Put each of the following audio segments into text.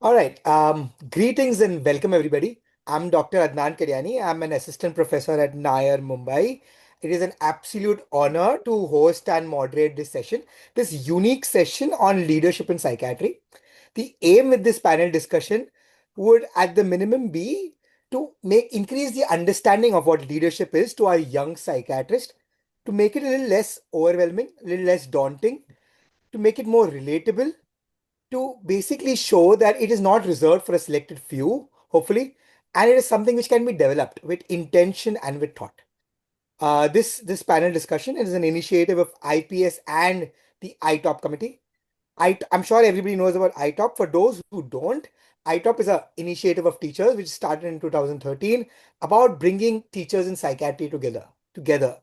All right. Greetings and welcome, everybody. I'm Dr. Adnan Kadyani. I'm an assistant professor at Nair, Mumbai. It is an absolute honor to host and moderate this unique session on leadership in psychiatry. The aim with this panel discussion would, at the minimum, be to increase the understanding of what leadership is to our young psychiatrist, to make it a little less overwhelming, a little less daunting, to make it more relatable, to basically show that it is not reserved for a selected few, hopefully, and it is something which can be developed with intention and with thought. This panel discussion is an initiative of IPS and the ITOP committee. I'm sure everybody knows about ITOP. For those who don't, ITOP is an initiative of teachers which started in 2013 about bringing teachers in psychiatry together,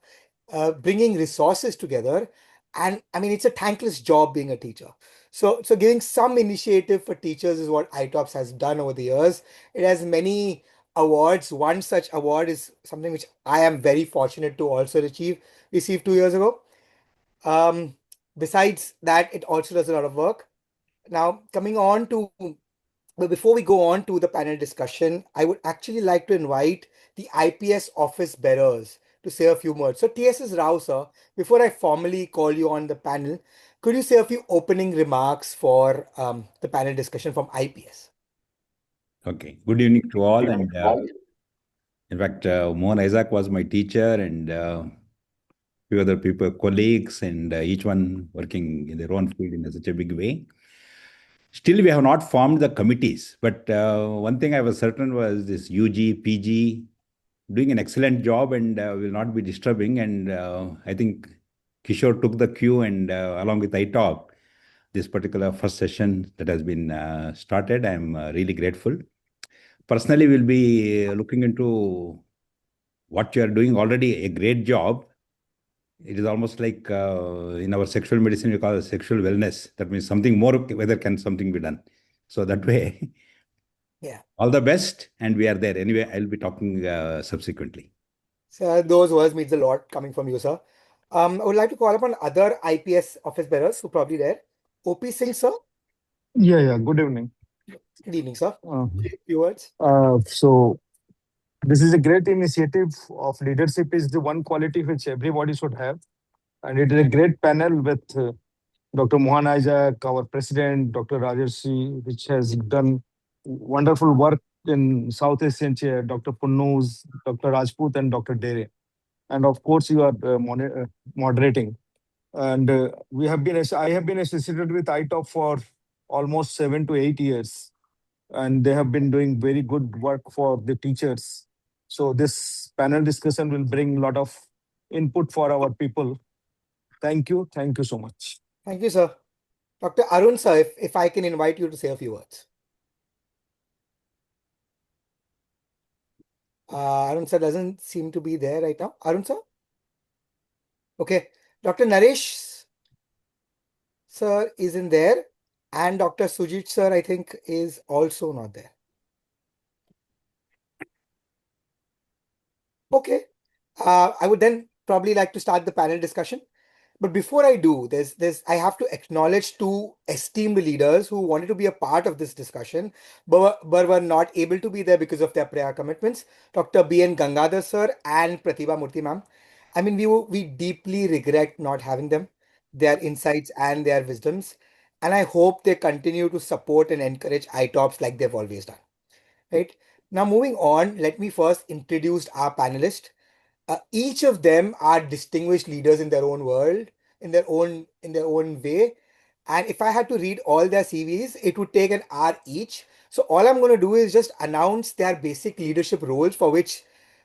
bringing resources together. And I mean, it's a thankless job being a teacher. So giving some initiative for teachers is what ITOPS has done over the years. It has many awards. One such award is something which I am very fortunate to also receive 2 years ago. Um, Besides that, it also does a lot of work. Now, but before we go on to the panel discussion, I would actually like to invite the IPS office bearers to say a few words. So, TSS Rouser, before I formally call you on the panel, could you say a few opening remarks for the panel discussion from IPS? Okay. Good evening to all. And in fact, Mohan Isaac was my teacher, and few other people, colleagues, and each one working in their own field in such a big way. Still, we have not formed the committees. But one thing I was certain was this UG, PG, doing an excellent job and will not be disturbing. And I think Kishore took the cue, and along with ITOP, this particular first session that has been started, I'm really grateful. Personally, we'll be looking into what you are doing already a great job. It is almost like in our sexual medicine, we call it sexual wellness. That means something more, whether can something be done. So that way, Yeah. all the best, and we are there. Anyway, I'll be talking subsequently. So those words means a lot coming from you, sir. I would like to call upon other IPS office bearers who are probably there. OP Singh, sir. Yeah. Good evening. Good evening, sir. Uh, Few words. so this is a great initiative of leadership is the one quality which everybody should have. And it is a great panel with Dr. Mohan Isaac, our president, Dr. Rajashree, which has done wonderful work in Southeast Asia, Dr. Punnoose, Dr. Rajput, and Dr. Deore. And of course, you are moderating. And I have been associated with ITOP for almost 7 to 8 years, and they have been doing very good work for the teachers. So this panel discussion will bring a lot of input for our people. Thank you. Thank you so much. Thank you, sir. Dr. Arun, sir, if I can invite you to say a few words. Arun sir doesn't seem to be there right now. Arun sir? Okay. Dr. Naresh sir is in there. And Dr. Sujit sir, I think, is also not there. Okay. I would then probably like to start the panel discussion. But before I do, I have to acknowledge two esteemed leaders who wanted to be a part of this discussion, but were not able to be there because of their prior commitments. Dr. B.N. Gangadhar sir and Pratibha Murthy ma'am. I mean, we deeply regret not having them, their insights and their wisdoms, and I hope they continue to support and encourage ITOPS like they've always done. Right? Now, moving on, let me first introduce our panelists. Each of them are distinguished leaders in their own world, in their own way. And if I had to read all their CVs, it would take an hour each. So all I'm going to do is just announce their basic leadership roles for which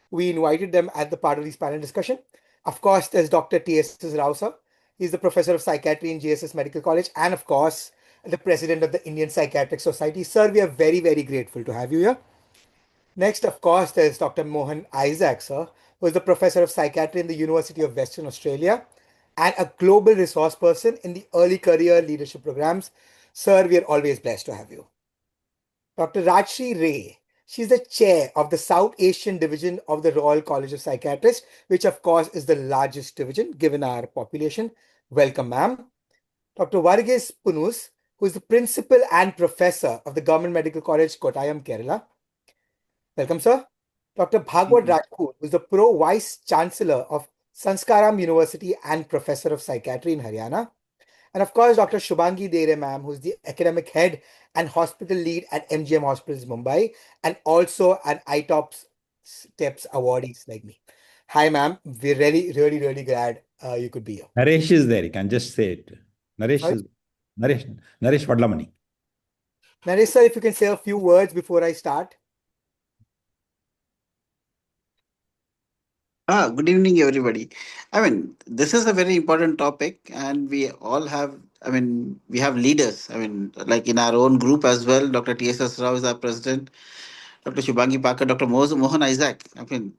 we invited them at the part of this panel discussion. Of course, there's Dr. T.S. Rouser. He's the professor of psychiatry in JSS Medical College, and of course, the president of the Indian Psychiatric Society. Sir, we are very, very grateful to have you here. Next, of course, there's Dr. Mohan Isaac, sir, who is the professor of psychiatry in the University of Western Australia and a global resource person in the early career leadership programs. Sir, we are always blessed to have you. Dr. Rajashree Ray, she's the chair of the South Asian division of the Royal College of Psychiatrists, which of course is the largest division given our population. Welcome, ma'am. Dr. Varghese Punnoose, who is the principal and professor of the Government Medical College, Kottayam, Kerala. Welcome, sir. Dr. Bhagwat Rajput, who is the Pro Vice Chancellor of Sanskaram University and Professor of Psychiatry in Haryana. And of course, Dr. Shubhangi Deore, ma'am, who's the academic head and hospital lead at MGM Hospitals, Mumbai, and also an ITOPS Steps awardees like me. Hi, ma'am. We're really glad you could be here. Naresh is there. You can just say it. Naresh Sorry? is Naresh Vadlamani. Naresh, sir, if you can say a few words before I start. Good evening, everybody. This is a very important topic, and we all have, we have leaders. Like in our own group as well, Dr. T.S.S. Rao is our president, Dr. Shubhangi Parker, Dr. Mohan Isaac.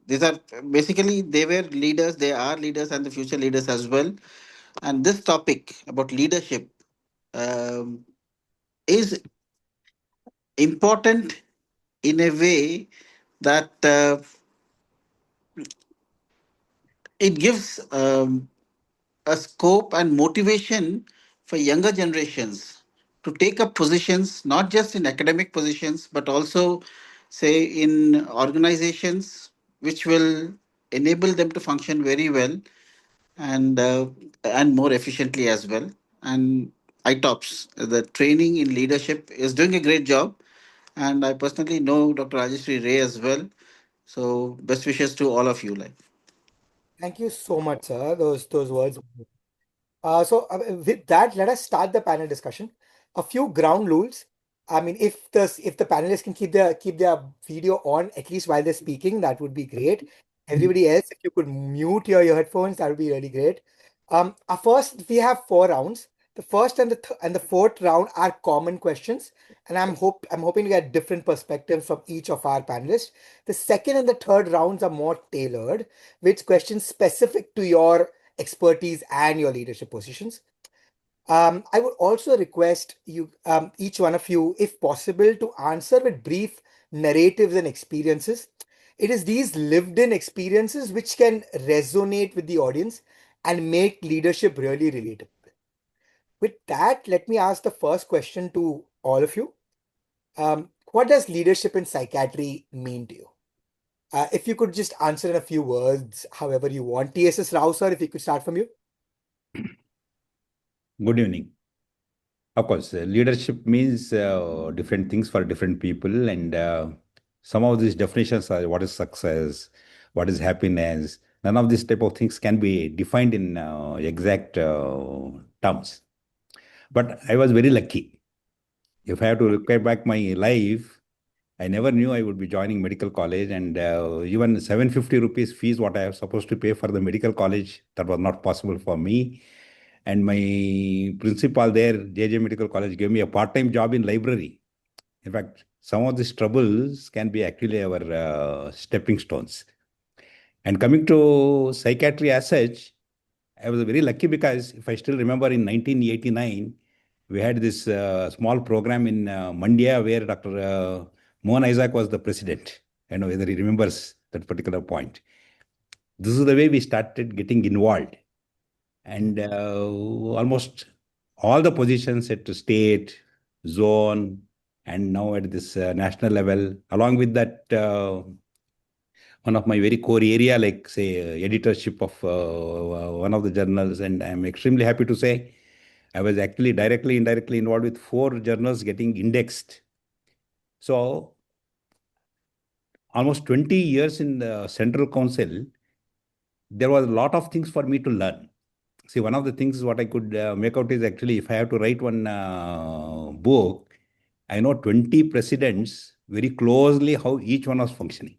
These are basically, they were leaders, they are leaders, and the future leaders as well. And this topic about leadership um, is important in a way that it gives a scope and motivation for younger generations to take up positions, not just in academic positions, but also, say, in organizations which will enable them to function very well and more efficiently as well. And ITOPS, the training in leadership, is doing a great job. And I personally know Dr. Rajashree Ray as well. So best wishes to all of you. Thank you so much, sir. Those words. With that, let us start the panel discussion. A few ground rules. I mean, if the panelists can keep their video on at least while they're speaking, that would be great. Everybody else, if you could mute your headphones, that would be really great. First, we have 4 rounds. The first and the fourth round are common questions, and I'm hoping to get different perspectives from each of our panelists. The second and the third rounds are more tailored, with questions specific to your expertise and your leadership positions. I would also request you, each one of you, if possible, to answer with brief narratives and experiences. It is these lived-in experiences which can resonate with the audience and make leadership really relatable. With that, let me ask the first question to all of you. What does leadership in psychiatry mean to you? If you could just answer in a few words, however you want. TSS Rao, sir, if you could start from you. Good evening. Of course, leadership means different things for different people, and some of these definitions are what is success, what is happiness. None of these type of things can be defined in exact terms. But I was very lucky. If I have to look back my life, I never knew I would be joining medical college, and even 750 rupees fees, what I was supposed to pay for the medical college, that was not possible for me. And my principal there, JJ Medical College, gave me a part-time job in library. In fact, some of these troubles can be actually our stepping stones. And coming to psychiatry as such, I was very lucky because if I still remember in 1989, we had this small program in Mandya where Dr. Mohan Isaac was the president. I don't know whether he remembers that particular point. This is the way we started getting involved. And almost all the positions at the state, zone, and now at this national level, along with that, one of my very core area, like say editorship of one of the journals, and I'm extremely happy to say I was actually directly, indirectly involved with 4 journals getting indexed. So almost 20 years in the Central Council, there was a lot of things for me to learn. See, one of the things what I could make out is actually if I have to write one book, I know 20 presidents very closely how each one was functioning.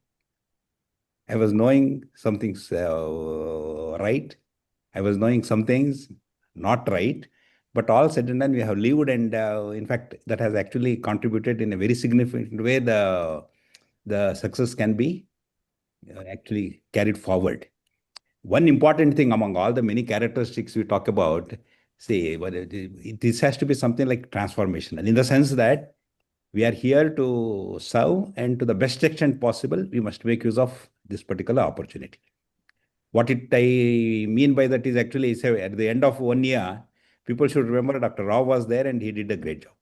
I was knowing some things right. I was knowing some things not right. But all said and done, we have lived, and in fact, that has actually contributed in a very significant way. The success can be actually carried forward. One important thing among all the many characteristics we talk about, say, this has to be something like transformational in the sense that we are here to serve, and to the best extent possible, we must make use of this particular opportunity. What I mean by that is actually, say, at the end of one year, people should remember Dr. Rao was there and he did a great job.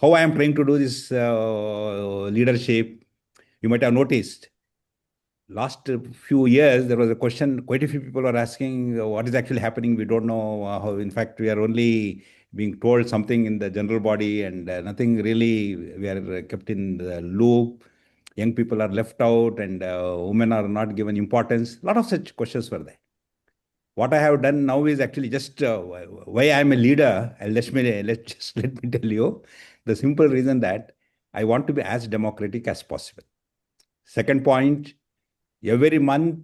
How I am trying to do this leadership, you might have noticed last few years, there was a question, quite a few people are asking what is actually happening. We don't know how, in fact, we are only being told something in the general body and nothing really, we are kept in the loop. Young people are left out and women are not given importance. A lot of such questions were there. What I have done now is actually just why I am a leader. Let me tell you the simple reason that I want to be as democratic as possible. Second point, every month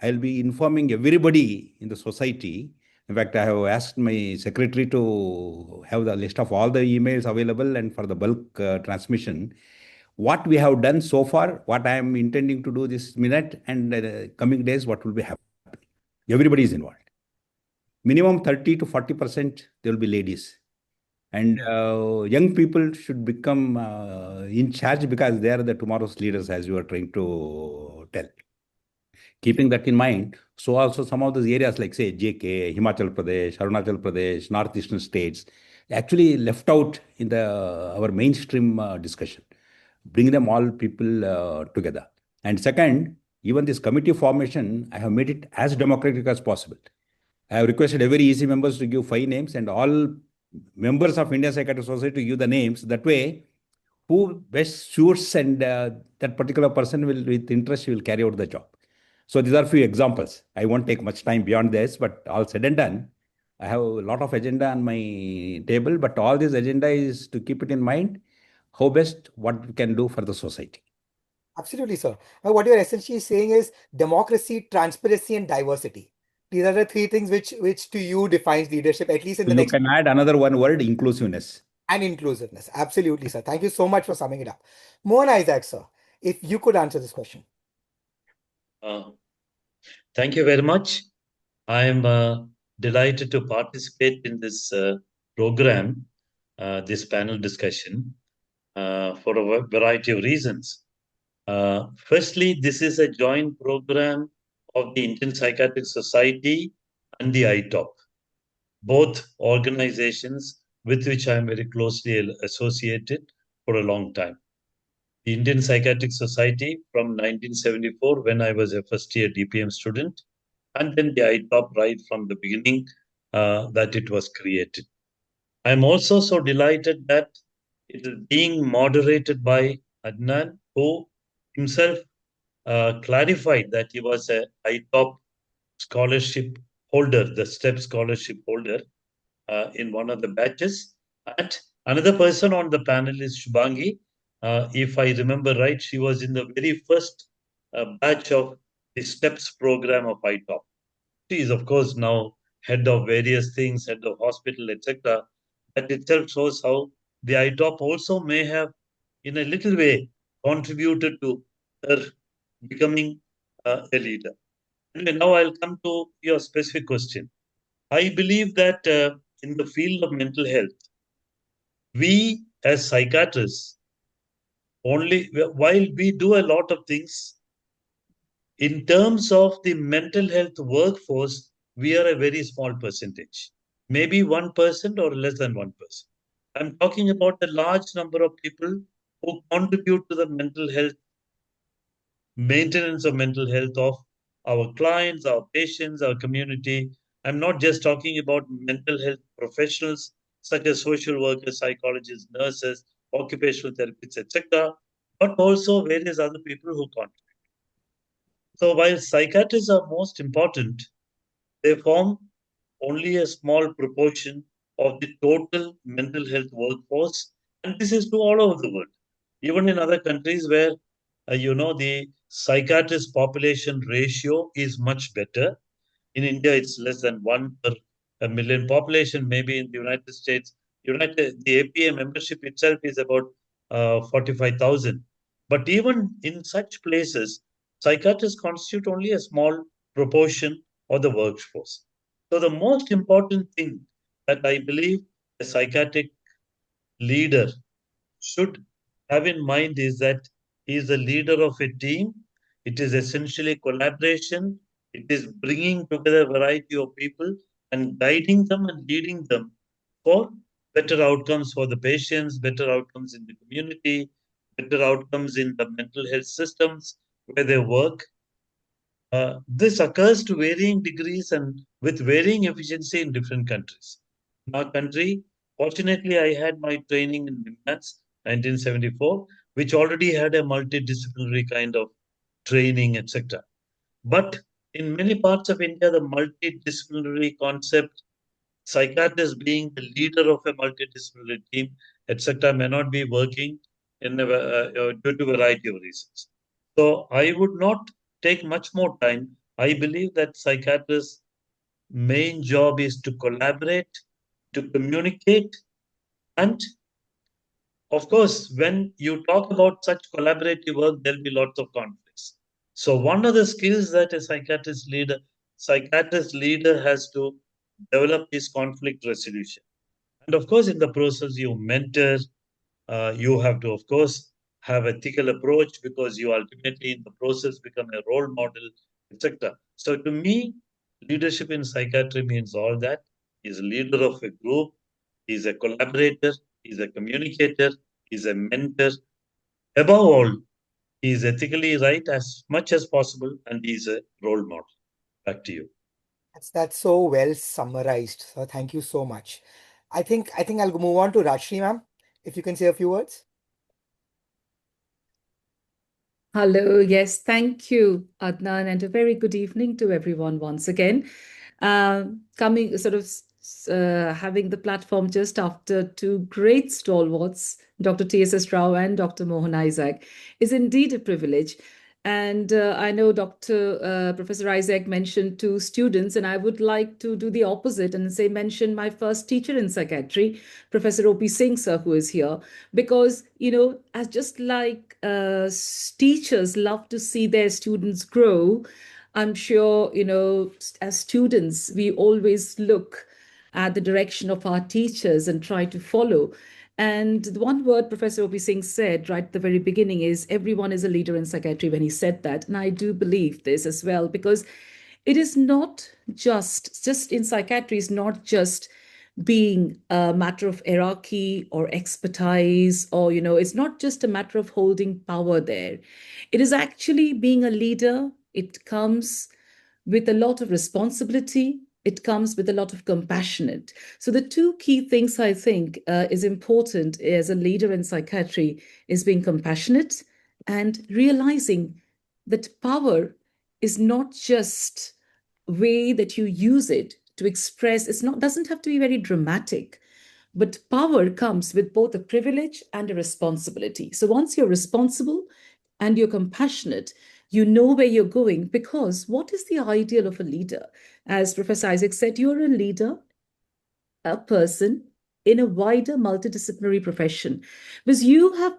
I'll be informing everybody in the society. In fact, I have asked my secretary to have the list of all the emails available and for the bulk transmission, what we have done so far, what I am intending to do this minute and coming days, what will be happening. Everybody is involved. Minimum 30 to 40% there will be ladies. And young people should become in charge because they are the tomorrow's leaders, as you are trying to tell. Keeping that in mind, so also some of those areas like say JK, Himachal Pradesh, Arunachal Pradesh, northeastern states, actually left out in the our mainstream discussion. Bring them all people together. And second, even this committee formation, I have made it as democratic as possible. I have requested every EC members to give 5 names and all members of Indian Psychiatric Society to give the names. That way, who best suits and that particular person will, with interest, will carry out the job. So these are few examples. I won't take much time beyond this, but all said and done, I have a lot of agenda on my table, but all this agenda is to keep it in mind, how best, what we can do for the society. Absolutely, sir. Now, what you're essentially saying is democracy, transparency, and diversity. These are the three things which to you defines leadership, at least in the You next. can add another one word, inclusiveness. And inclusiveness. Absolutely, sir. Thank you so much for summing it up. Mohan Isaac, sir, if you could answer this question. Thank you very much. I am delighted to participate in this program, this panel discussion, for a variety of reasons. Firstly, this is a joint program of the Indian Psychiatric Society and the ITOP, both organizations with which I am very closely associated for a long time. The Indian Psychiatric Society from 1974, when I was a first year DPM student, and then the ITOP right from the beginning that it was created. I'm also so delighted that it is being moderated by Adnan, who himself clarified that he was a ITOP scholarship holder, the STEP scholarship holder in one of the batches. And another person on the panel is Shubhangi. If I remember right, she was in the very first batch of the STEPS program of ITOP. She is, of course, now head of various things, head of hospital, etc. That itself shows how the ITOP also may have, in a little way, contributed to her becoming a leader. Anyway, now I'll come to your specific question. I believe that in the field of mental health, we as psychiatrists, only while we do a lot of things, in terms of the mental health workforce, we are a very small percentage, maybe 1% or less than 1%. I'm talking about a large number of people who contribute to the mental health, maintenance of mental health of our clients, our patients, our community. I'm not just talking about mental health professionals such as social workers, psychologists, nurses, occupational therapists, etc., but also various other people who contribute. So while psychiatrists are most important, they form only a small proportion of the total mental health workforce. And this is true all over the world. Even in other countries where, the psychiatrist population ratio is much better. In India, it's less than 1 per 1 million population. Maybe in the United States, the APA membership itself is about 45,000. But even in such places, psychiatrists constitute only a small proportion of the workforce. So the most important thing that I believe a psychiatric leader should have in mind is that he is the leader of a team. It is essentially collaboration. It is bringing together a variety of people and guiding them and leading them for better outcomes for the patients, better outcomes in the community, better outcomes in the mental health systems where they work. This occurs to varying degrees and with varying efficiency in different countries. In our country, fortunately, I had my training in NIMHANS 1974, which already had a multidisciplinary kind of training, etc. But in many parts of India, the multidisciplinary concept, psychiatrist being the leader of a multidisciplinary team, etc., may not be working due to a variety of reasons. So I would not take much more time. I believe that psychiatrists' main job is to collaborate, to communicate, and of course, when you talk about such collaborative work, there'll be lots of conflicts. So one of the skills that a psychiatrist leader has to develop is conflict resolution. And of course, in the process, you mentor, you have to, of course, have ethical approach because you ultimately in the process become a role model, etc. So to me, leadership in psychiatry means all that. He's a leader of a group, he's a collaborator, he's a communicator, he's a mentor. Above all, he is ethically right as much as possible, and he's a role model. Back to you. That's so well summarized. So thank you so much. I think I'll move on to Rajshri ma'am, if you can say a few words. Hello, yes, thank you, Adnan, and a very good evening to everyone once again. Coming sort of having the platform just after two great stalwarts, Dr. T.S.S. Rao and Dr. Mohan Isaac, is indeed a privilege. And I know Professor Isaac mentioned two students, and I would like to do the opposite and say mention my first teacher in psychiatry, Professor O.P. Singh, sir, who is here, because, as just like teachers love to see their students grow, I'm sure, as students, we always look at the direction of our teachers and try to follow. And the one word Professor O.P. Singh said right at the very beginning is everyone is a leader in psychiatry when he said that. And I do believe this as well, because it is not just in psychiatry, is not just being a matter of hierarchy or expertise, or, it's not just a matter of holding power there. It is actually being a leader. It comes with a lot of responsibility. It comes with a lot of compassionate. So the two key things I think is important as a leader in psychiatry is being compassionate and realizing that power is not just way that you use it to express. It's not doesn't have to be very dramatic, but power comes with both a privilege and a responsibility. So once you're responsible and you're compassionate, you know where you're going, because what is the ideal of a leader? As Professor Isaac said, you're a leader, a person in a wider multidisciplinary profession, because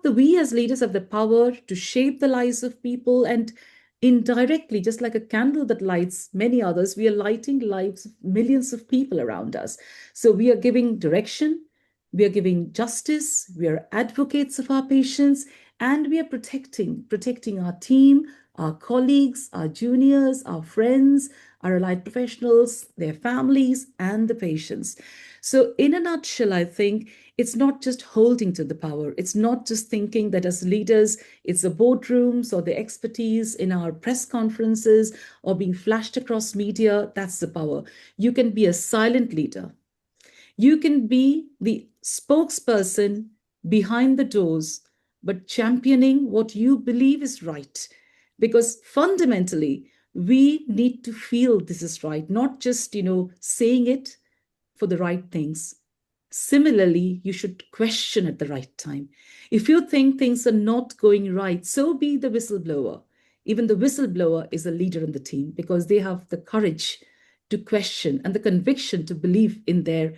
we as leaders have the power to shape the lives of people, and indirectly, just like a candle that lights many others, we are lighting lives of millions of people around us. So we are giving direction, we are giving justice, we are advocates of our patients, and we are protecting our team, our colleagues, our juniors, our friends, our allied professionals, their families, and the patients. So in a nutshell, I think it's not just holding to the power. It's not just thinking that as leaders, it's the boardrooms or the expertise in our press conferences or being flashed across media. That's the power. You can be a silent leader. You can be the spokesperson behind the doors, but championing what you believe is right. Because fundamentally, we need to feel this is right, not just, saying it for the right things. Similarly, you should question at the right time. If you think things are not going right, so be the whistleblower. Even the whistleblower is a leader in the team because they have the courage to question and the conviction to believe in their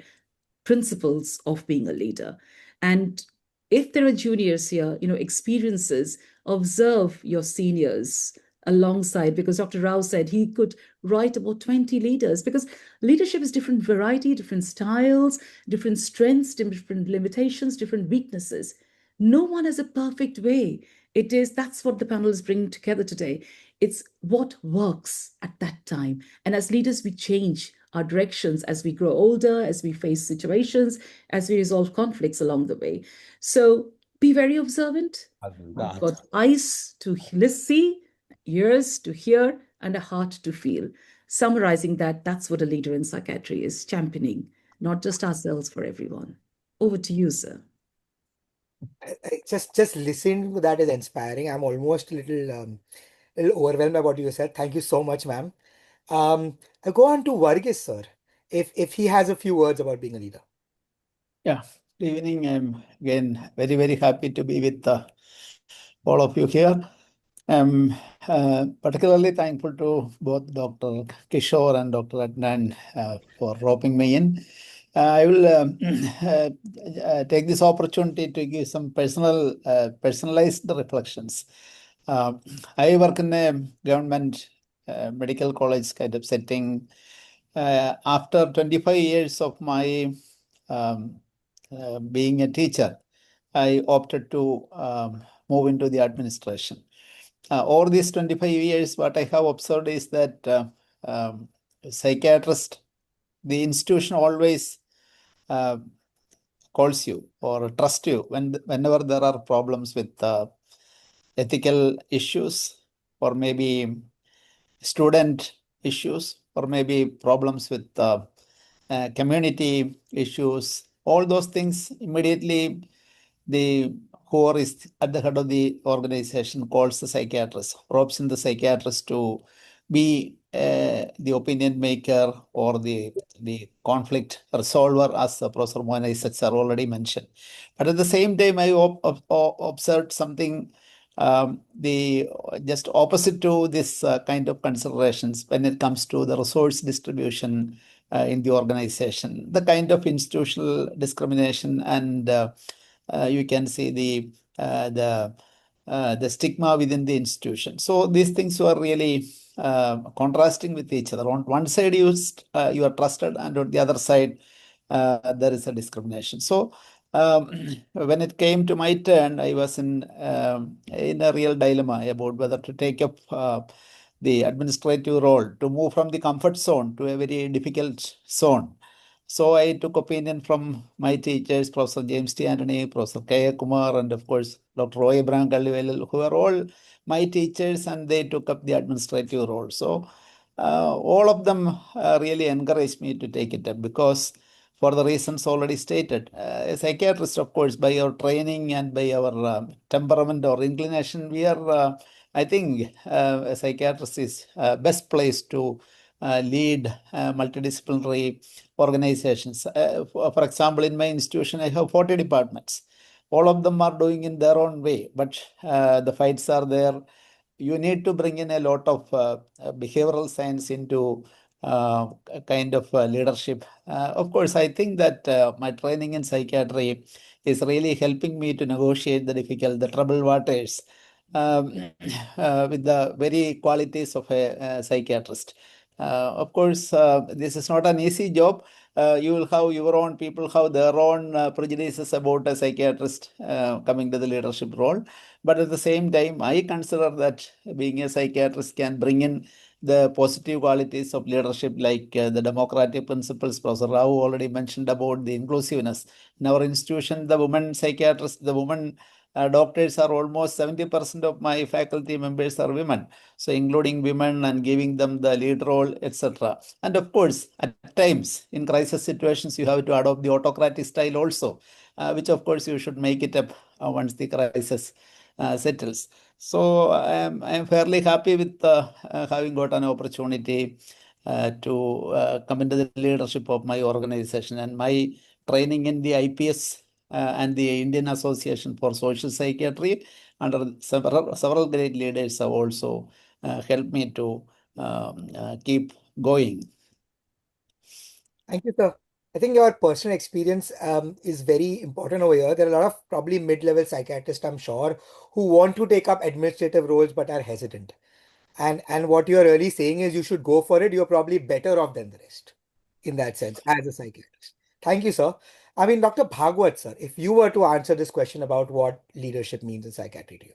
principles of being a leader. And if there are juniors here, experiences, observe your seniors alongside, because Dr. Rao said he could write about 20 leaders, because leadership is different variety, different styles, different strengths, different limitations, different weaknesses. No one has a perfect way. That's what the panel is bringing together today. It's what works at that time. And as leaders, we change our directions as we grow older, as we face situations, as we resolve conflicts along the way. So be very observant. You've got eyes to see, ears to hear, and a heart to feel. Summarizing that, that's what a leader in psychiatry is championing, not just ourselves, for everyone. Over to you, sir. Just listening to that is inspiring. I'm almost a little overwhelmed by what you said. Thank you so much, ma'am. I'll go on to Varghese, sir, if he has a few words about being a leader. Yeah, good evening. I'm again very, very happy to be with all of you here. I'm particularly thankful to both Dr. Kishore and Dr. Adnan for roping me in. I will take this opportunity to give some personalized reflections. I work in a government medical college kind of setting. After 25 years of my being a teacher, I opted to move into the administration. Over these 25 years, what I have observed is that psychiatrist, the institution always calls you or trusts you whenever there are problems with ethical issues, or maybe student issues, or maybe problems with community issues. All those things immediately the whoever is at the head of the organization calls the psychiatrist, ropes in the psychiatrist to be the opinion maker or the conflict resolver, as Professor Mohan Isaac already mentioned. But at the same time, I observed something the just opposite to this kind of considerations when it comes to the resource distribution in the organization, the kind of institutional discrimination, and you can see the stigma within the institution. So these things were really contrasting with each other. On one side, you are trusted, and on the other side, there is a discrimination. So when it came to my turn, I was in a real dilemma about whether to take up the administrative role, to move from the comfort zone to a very difficult zone. So I took opinion from my teachers, Professor James T. Anthony, Professor K. A. Kumar, and of course, Dr. Roy Abraham Kallivelil, who are all my teachers, and they took up the administrative role. So all of them really encouraged me to take it up, because for the reasons already stated, a psychiatrist, of course, by our training and by our temperament or inclination, we are, I think, a psychiatrist is best placed to lead multidisciplinary organizations. For example, in my institution, I have 40 departments. All of them are doing in their own way, but the fights are there. You need to bring in a lot of behavioral science into a kind of leadership. Of course, I think that my training in psychiatry is really helping me to negotiate the difficult, the troubled waters with the very qualities of a psychiatrist. Of course, this is not an easy job. You will have your own people have their own prejudices about a psychiatrist coming to the leadership role. But at the same time, I consider that being a psychiatrist can bring in the positive qualities of leadership, like the democratic principles. Professor Rao already mentioned about the inclusiveness. In our institution, the women psychiatrists, the women doctors are almost 70% of my faculty members are women. So including women and giving them the lead role, etc. And of course, at times in crisis situations, you have to adopt the autocratic style also, which of course you should make it up once the crisis settles. So I'm fairly happy with having got an opportunity to come into the leadership of my organization, and my training in the IPS and the Indian Association for Social Psychiatry under several great leaders have also helped me to keep going. Thank you, sir. I think your personal experience is very important over here. There are a lot of probably mid-level psychiatrists, I'm sure, who want to take up administrative roles but are hesitant. And what you're really saying is you should go for it. You're probably better off than the rest in that sense as a psychiatrist. Thank you, sir. I mean, Dr. Bhagwat, sir, if you were to answer this question about what leadership means in psychiatry to you.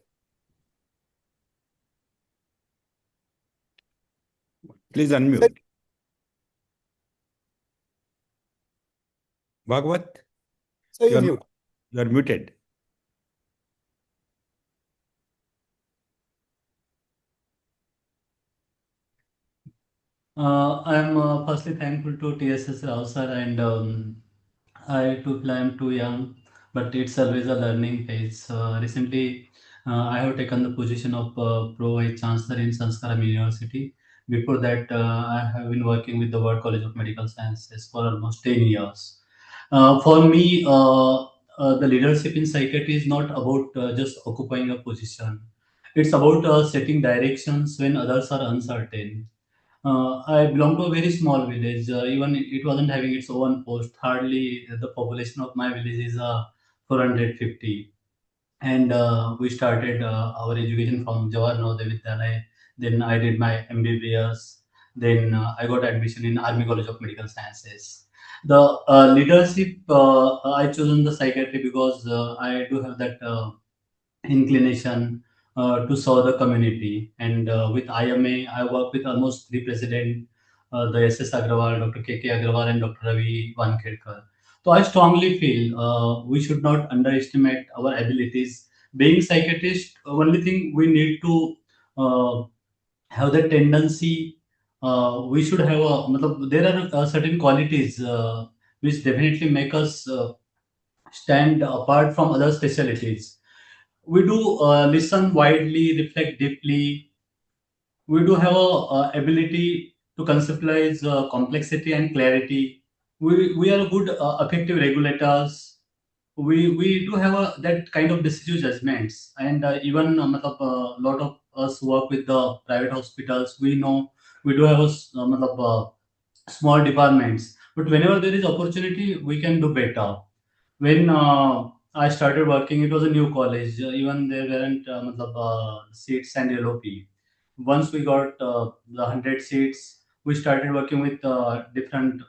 Please unmute. Bhagwat, So you mute. you are muted. I'm firstly thankful to TSS Rouser, and I too am too young, but it's always a learning phase. Recently, I have taken the position of Pro Vice Chancellor in Sanskaram University. Before that, I have been working with the World College of Medical Sciences for almost 10 years. For me, the leadership in psychiatry is not about just occupying a position. It's about setting directions when others are uncertain. I belong to a very small village. Even it wasn't having its own post. Hardly the population of my village is 450. And we started our education from Jawahar Navodaya Vidyalaya. Then I did my MBBS. Then I got admission in Army College of Medical Sciences. The leadership I chosen the psychiatry because I do have that inclination to serve the community. And with IMA, I work with almost three presidents, the SS Agrawal, Dr. KK Agrawal, and Dr. Ravi Wankhedkar. So I strongly feel we should not underestimate our abilities. Being psychiatrist, only thing we need to have the tendency. We should have a. There are certain qualities which definitely make us stand apart from other specialties. We do listen widely, reflect deeply. We do have a ability to conceptualize complexity and clarity. We are good effective regulators. We do have that kind of decisive judgments, and even a lot of us work with the private hospitals. We know we do have small departments, but whenever there is opportunity, we can do better. When I started working, it was a new college. Even there weren't seats and LOP. Once we got the 100 seats, we started working with different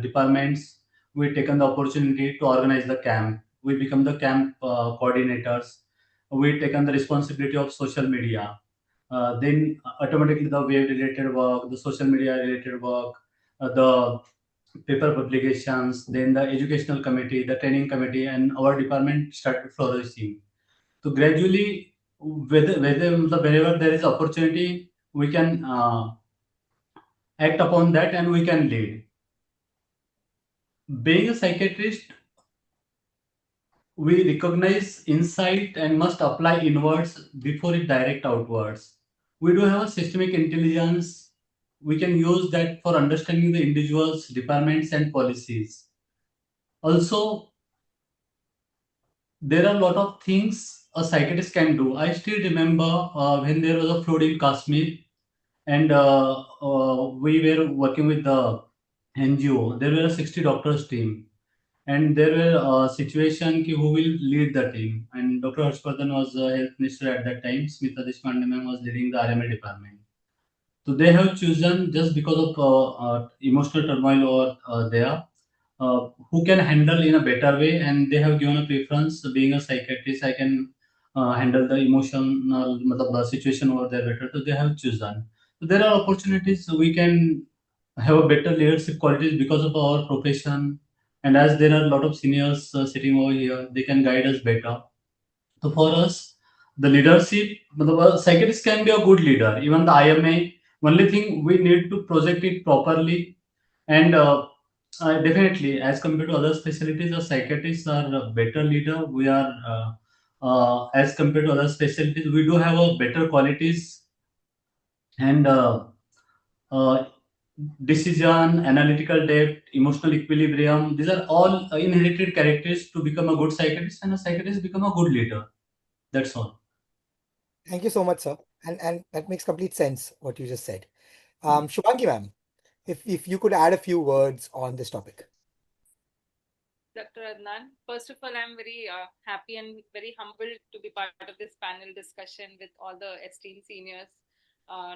departments. We taken the opportunity to organize the camp. We become the camp coordinators. We taken the responsibility of social media. Then automatically the web related work, the social media related work, the paper publications, then the educational committee, the training committee, and our department started flourishing. So gradually, wherever there is opportunity, we can act upon that and we can lead. Being a psychiatrist, we recognize insight and must apply inwards before it direct outwards. We do have a systemic intelligence. We can use that for understanding the individuals, departments, and policies. Also, there are a lot of things a psychiatrist can do. I still remember when there was a flood in Kashmir, and we were working with the NGO. There were a 60 doctors team, and there were a situation ki who will lead the team. And Dr. Harshvardhan was health minister at that time. Smita Deshpande ma'am was leading the RMA department. So they have chosen just because of emotional turmoil or there who can handle in a better way, and they have given a preference. Being a psychiatrist, I can handle the emotional situation over there better. So they have chosen. So there are opportunities we can have a better leadership qualities because of our profession, and as there are a lot of seniors sitting over here, they can guide us better. So for us, the leadership, psychiatrist can be a good leader. Even the IMA, only thing we need to project it properly, and definitely as compared to other specialties, the psychiatrists are a better leader. We are as compared to other specialties, we do have a better qualities and uh, decision, analytical depth, emotional equilibrium. These are all inherited characters to become a good psychiatrist, and a psychiatrist become a good leader. That's all. Thank you so much, sir. And that makes complete sense what you just said. Shubhangi ma'am, if you could add a few words on this topic. Dr. Adnan, first of all, I'm very happy and very humbled to be part of this panel discussion with all the esteemed seniors.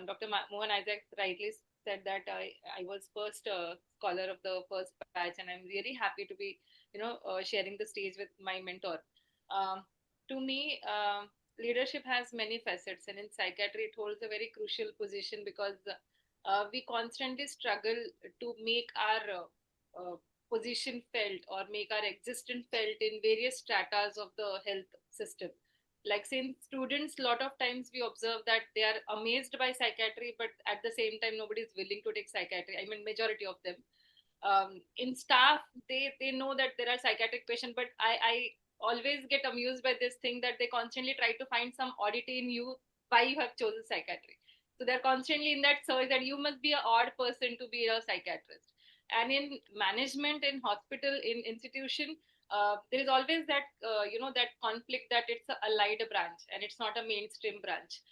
Dr. Mohan Isaac rightly said that I was first scholar of the first batch, and I'm really happy to be, sharing the stage with my mentor. To me, leadership has many facets, and in psychiatry, it holds a very crucial position because we constantly struggle to make our position felt or make our existence felt in various stratas of the health system. Like since students, a lot of times we observe that they are amazed by psychiatry, but at the same time nobody is willing to take psychiatry. I mean, majority of them. In staff, they know that there are psychiatric patients, but I always get amused by this thing that they constantly try to find some oddity in you why you have chosen psychiatry. So they're constantly in that search that you must be an odd person to be a psychiatrist. And in management, in hospital, in institution, there is always that that conflict that it's a allied branch and it's not a mainstream branch.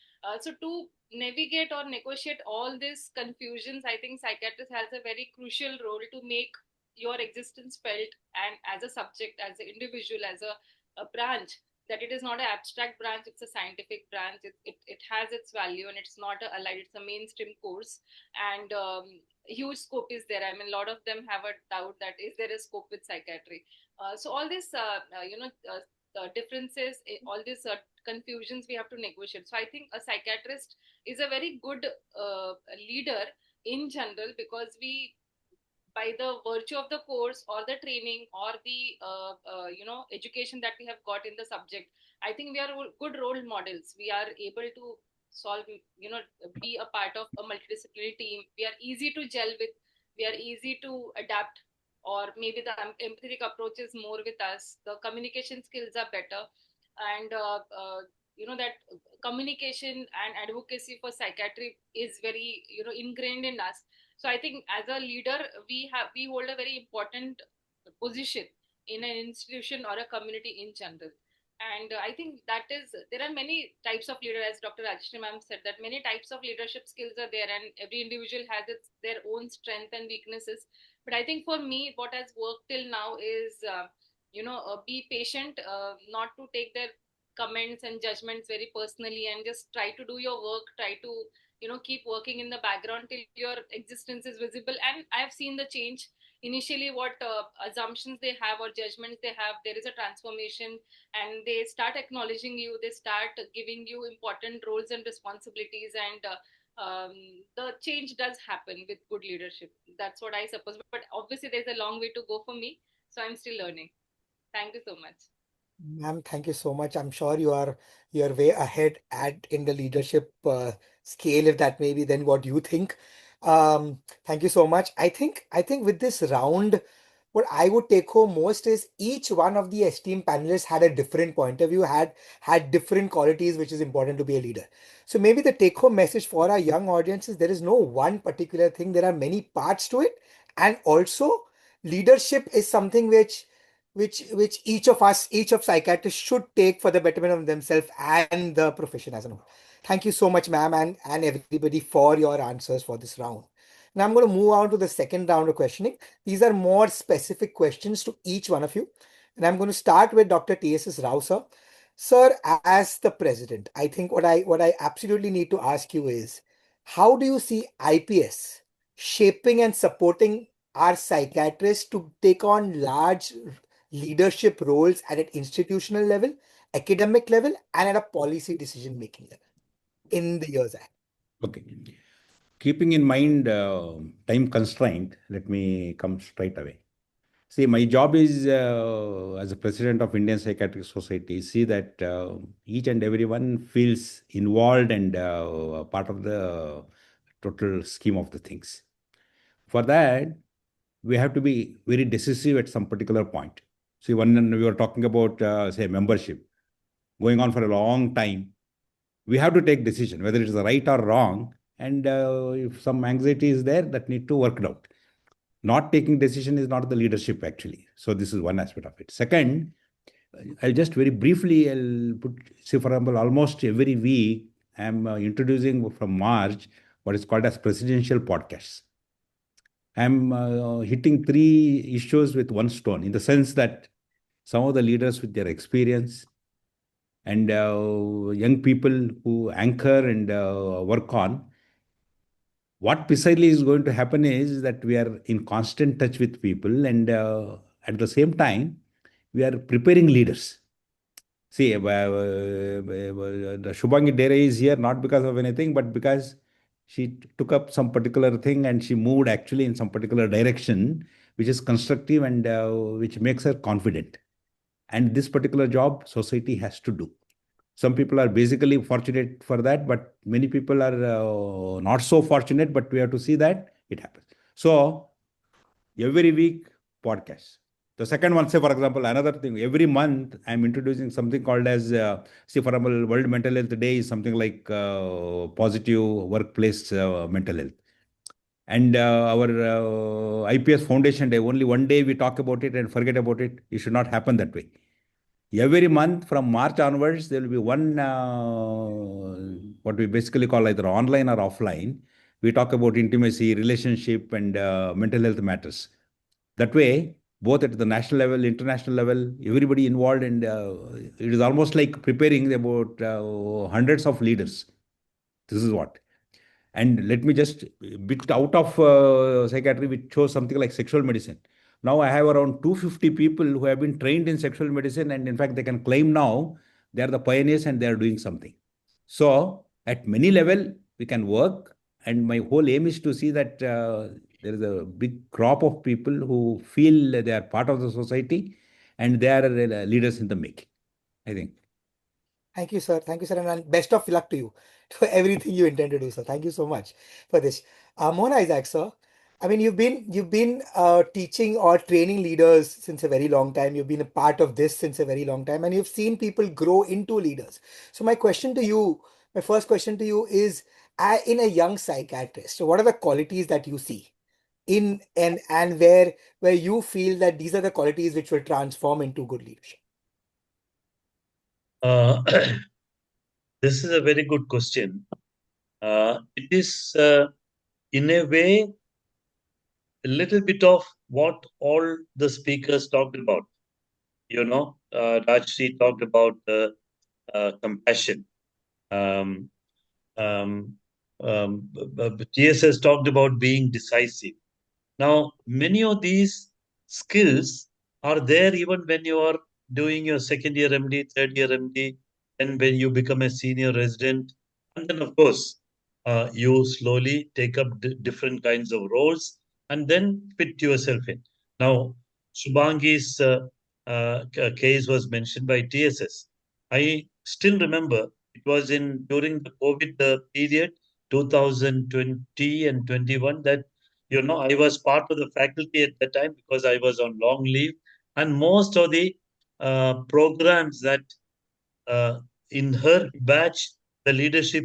So to navigate or negotiate all these confusions, I think psychiatrist has a very crucial role to make your existence felt, and as a subject, as an individual, as a branch, that it is not an abstract branch, it's a scientific branch. It has its value and it's not a allied, it's a mainstream course. And huge scope is there. I mean, a lot of them have a doubt that is there a scope with psychiatry. So all this differences, all these confusions we have to negotiate. So I think a psychiatrist is a very good leader in general, because we, by the virtue of the course or the training or the education that we have got in the subject, I think we are good role models. We are able to solve, be a part of a multidisciplinary team. We are easy to gel with, we are easy to adapt, or maybe the empathetic approach is more with us, the communication skills are better. And that communication and advocacy for psychiatry is very ingrained in us. So I think as a leader, we hold a very important position in an institution or a community in general. And I think that is, there are many types of leader, as Dr. Rajashree ma'am said, that many types of leadership skills are there, and every individual has their own strength and weaknesses. But I think for me, what has worked till now is, be patient, not to take their comments and judgments very personally, and just try to do your work, try to keep working in the background till your existence is visible. And I have seen the change. Initially what assumptions they have or judgments they have, there is a transformation, and they start acknowledging you, they start giving you important roles and responsibilities, and the change does happen with good leadership. That's what I suppose, but obviously there's a long way to go for me, so I'm still learning. Thank you so much. Ma'am, thank you so much. I'm sure you're way ahead at in the leadership scale, if that may be then what you think. Thank you so much. I think with this round, what I would take home most is each one of the esteemed panelists had a different point of view, had different qualities, which is important to be a leader. So maybe the take home message for our young audience is there is no one particular thing. There are many parts to it, and also leadership is something which each of psychiatrists should take for the betterment of themselves and the profession as a whole. Thank you so much, ma'am, and everybody for your answers for this round. Now I'm going to move on to the second round of questioning. These are more specific questions to each one of you. And I'm going to start with Dr. T.S.S. Rouser. Sir, as the president, I think what I absolutely need to ask you is, how do you see IPS shaping and supporting our psychiatrists to take on large leadership roles at an institutional level, academic level, and at a policy decision making level in the years ahead? Okay. Keeping in mind time constraint, let me come straight away. See, my job is as a president of Indian Psychiatric Society, see that each and everyone feels involved and part of the total scheme of the things. For that, we have to be very decisive at some particular point. See, when we were talking about, say, membership going on for a long time, we have to take decision whether it is right or wrong, and if some anxiety is there, that need to work it out. Not taking decision is not the leadership actually. So this is one aspect of it. Second, I'll just very briefly, I'll put, say for example, almost every week, I'm introducing from March what is called as presidential podcasts. I'm hitting three issues with one stone, in the sense that some of the leaders with their experience and young people who anchor and work on, what precisely is going to happen is that we are in constant touch with people, and at the same time, we are preparing leaders. See, the Shubhangi Deore is here not because of anything, but because she took up some particular thing and she moved actually in some particular direction, which is constructive and which makes her confident. And this particular job society has to do. Some people are basically fortunate for that, but many people are not so fortunate, but we have to see that it happens. So every week, podcast. The second one, say for example, another thing, every month I'm introducing something called as, say for example, World Mental Health Day is something like positive workplace mental health. And our IPS Foundation Day, only one day we talk about it and forget about it. It should not happen that way. Every month from March onwards, there will be one, what we basically call either online or offline. We talk about intimacy, relationship, and mental health matters. That way, both at the national level, international level, everybody involved, and it is almost like preparing about hundreds of leaders. This is what. And let me just bit out of psychiatry, which shows something like sexual medicine. Now I have around 250 people who have been trained in sexual medicine, and in fact, they can claim now they are the pioneers and they are doing something. So at many level, we can work. And my whole aim is to see that there is a big crop of people who feel they are part of the society and they are leaders in the making, I think. Thank you, sir. Thank you, sir. And best of luck to you to everything you intend to do, sir. Thank you so much for this. Mohan Isaac, sir. I mean, you've been teaching or training leaders since a very long time. You've been a part of this since a very long time, and you've seen people grow into leaders. So my question to you, my first question to you is, in a young psychiatrist, so what are the qualities that you see in and where you feel that these are the qualities which will transform into good leadership? This is a very good question. It is, in a way, a little bit of what all the speakers talked about. Rajashree talked about compassion. Um, um, TSS talked about being decisive. Now, many of these skills are there even when you are doing your second year MD, third year MD, and when you become a senior resident. And then, of course, you slowly take up different kinds of roles and then fit yourself in. Now, Shubhangi's case was mentioned by TSS. I still remember it was during the COVID period, 2020 and 21, that I was part of the faculty at that time because I was on long leave, and most of the programs that in her batch, the leadership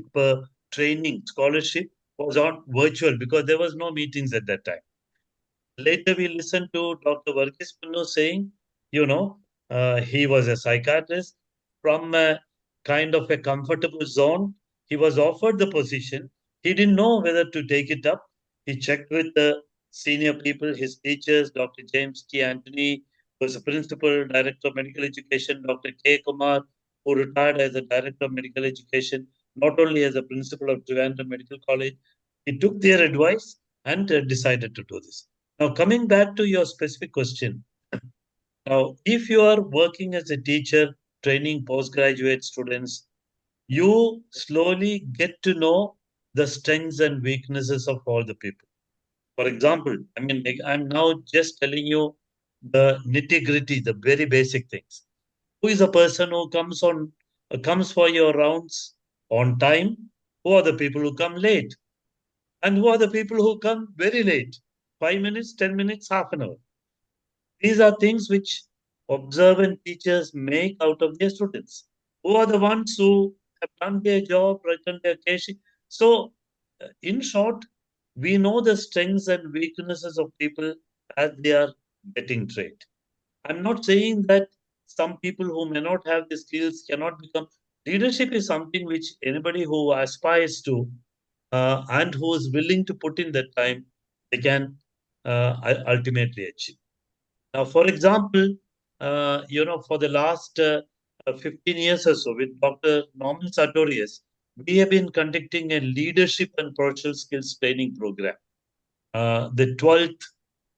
training scholarship was on virtual because there was no meetings at that time. Later, we listened to Dr. Varghese Punnoose saying, he was a psychiatrist from a kind of a comfortable zone. He was offered the position. He didn't know whether to take it up. He checked with the senior people, his teachers, Dr. James T. Anthony, who was the principal director of medical education, Dr. K. Kumar, who retired as the director of medical education, not only as a principal of Trivandrum Medical College. He took their advice and decided to do this. Now, coming back to your specific question. Now, if you are working as a teacher, training postgraduate students, you slowly get to know the strengths and weaknesses of all the people. For example, I'm now just telling you the nitty-gritty, the very basic things. Who is a person who comes for your rounds on time? Who are the people who come late? And who are the people who come very late? 5 minutes, 10 minutes, half an hour. These are things which observant teachers make out of their students. Who are the ones who have done their job, written their case? So, in short, we know the strengths and weaknesses of people as they are getting trained. I'm not saying that some people who may not have the skills cannot become. Leadership is something which anybody who aspires to and who is willing to put in that time, they can ultimately achieve. Now, for example, for the last 15 years or so with Dr. Norman Sartorius, we have been conducting a leadership and professional skills training program. The 12th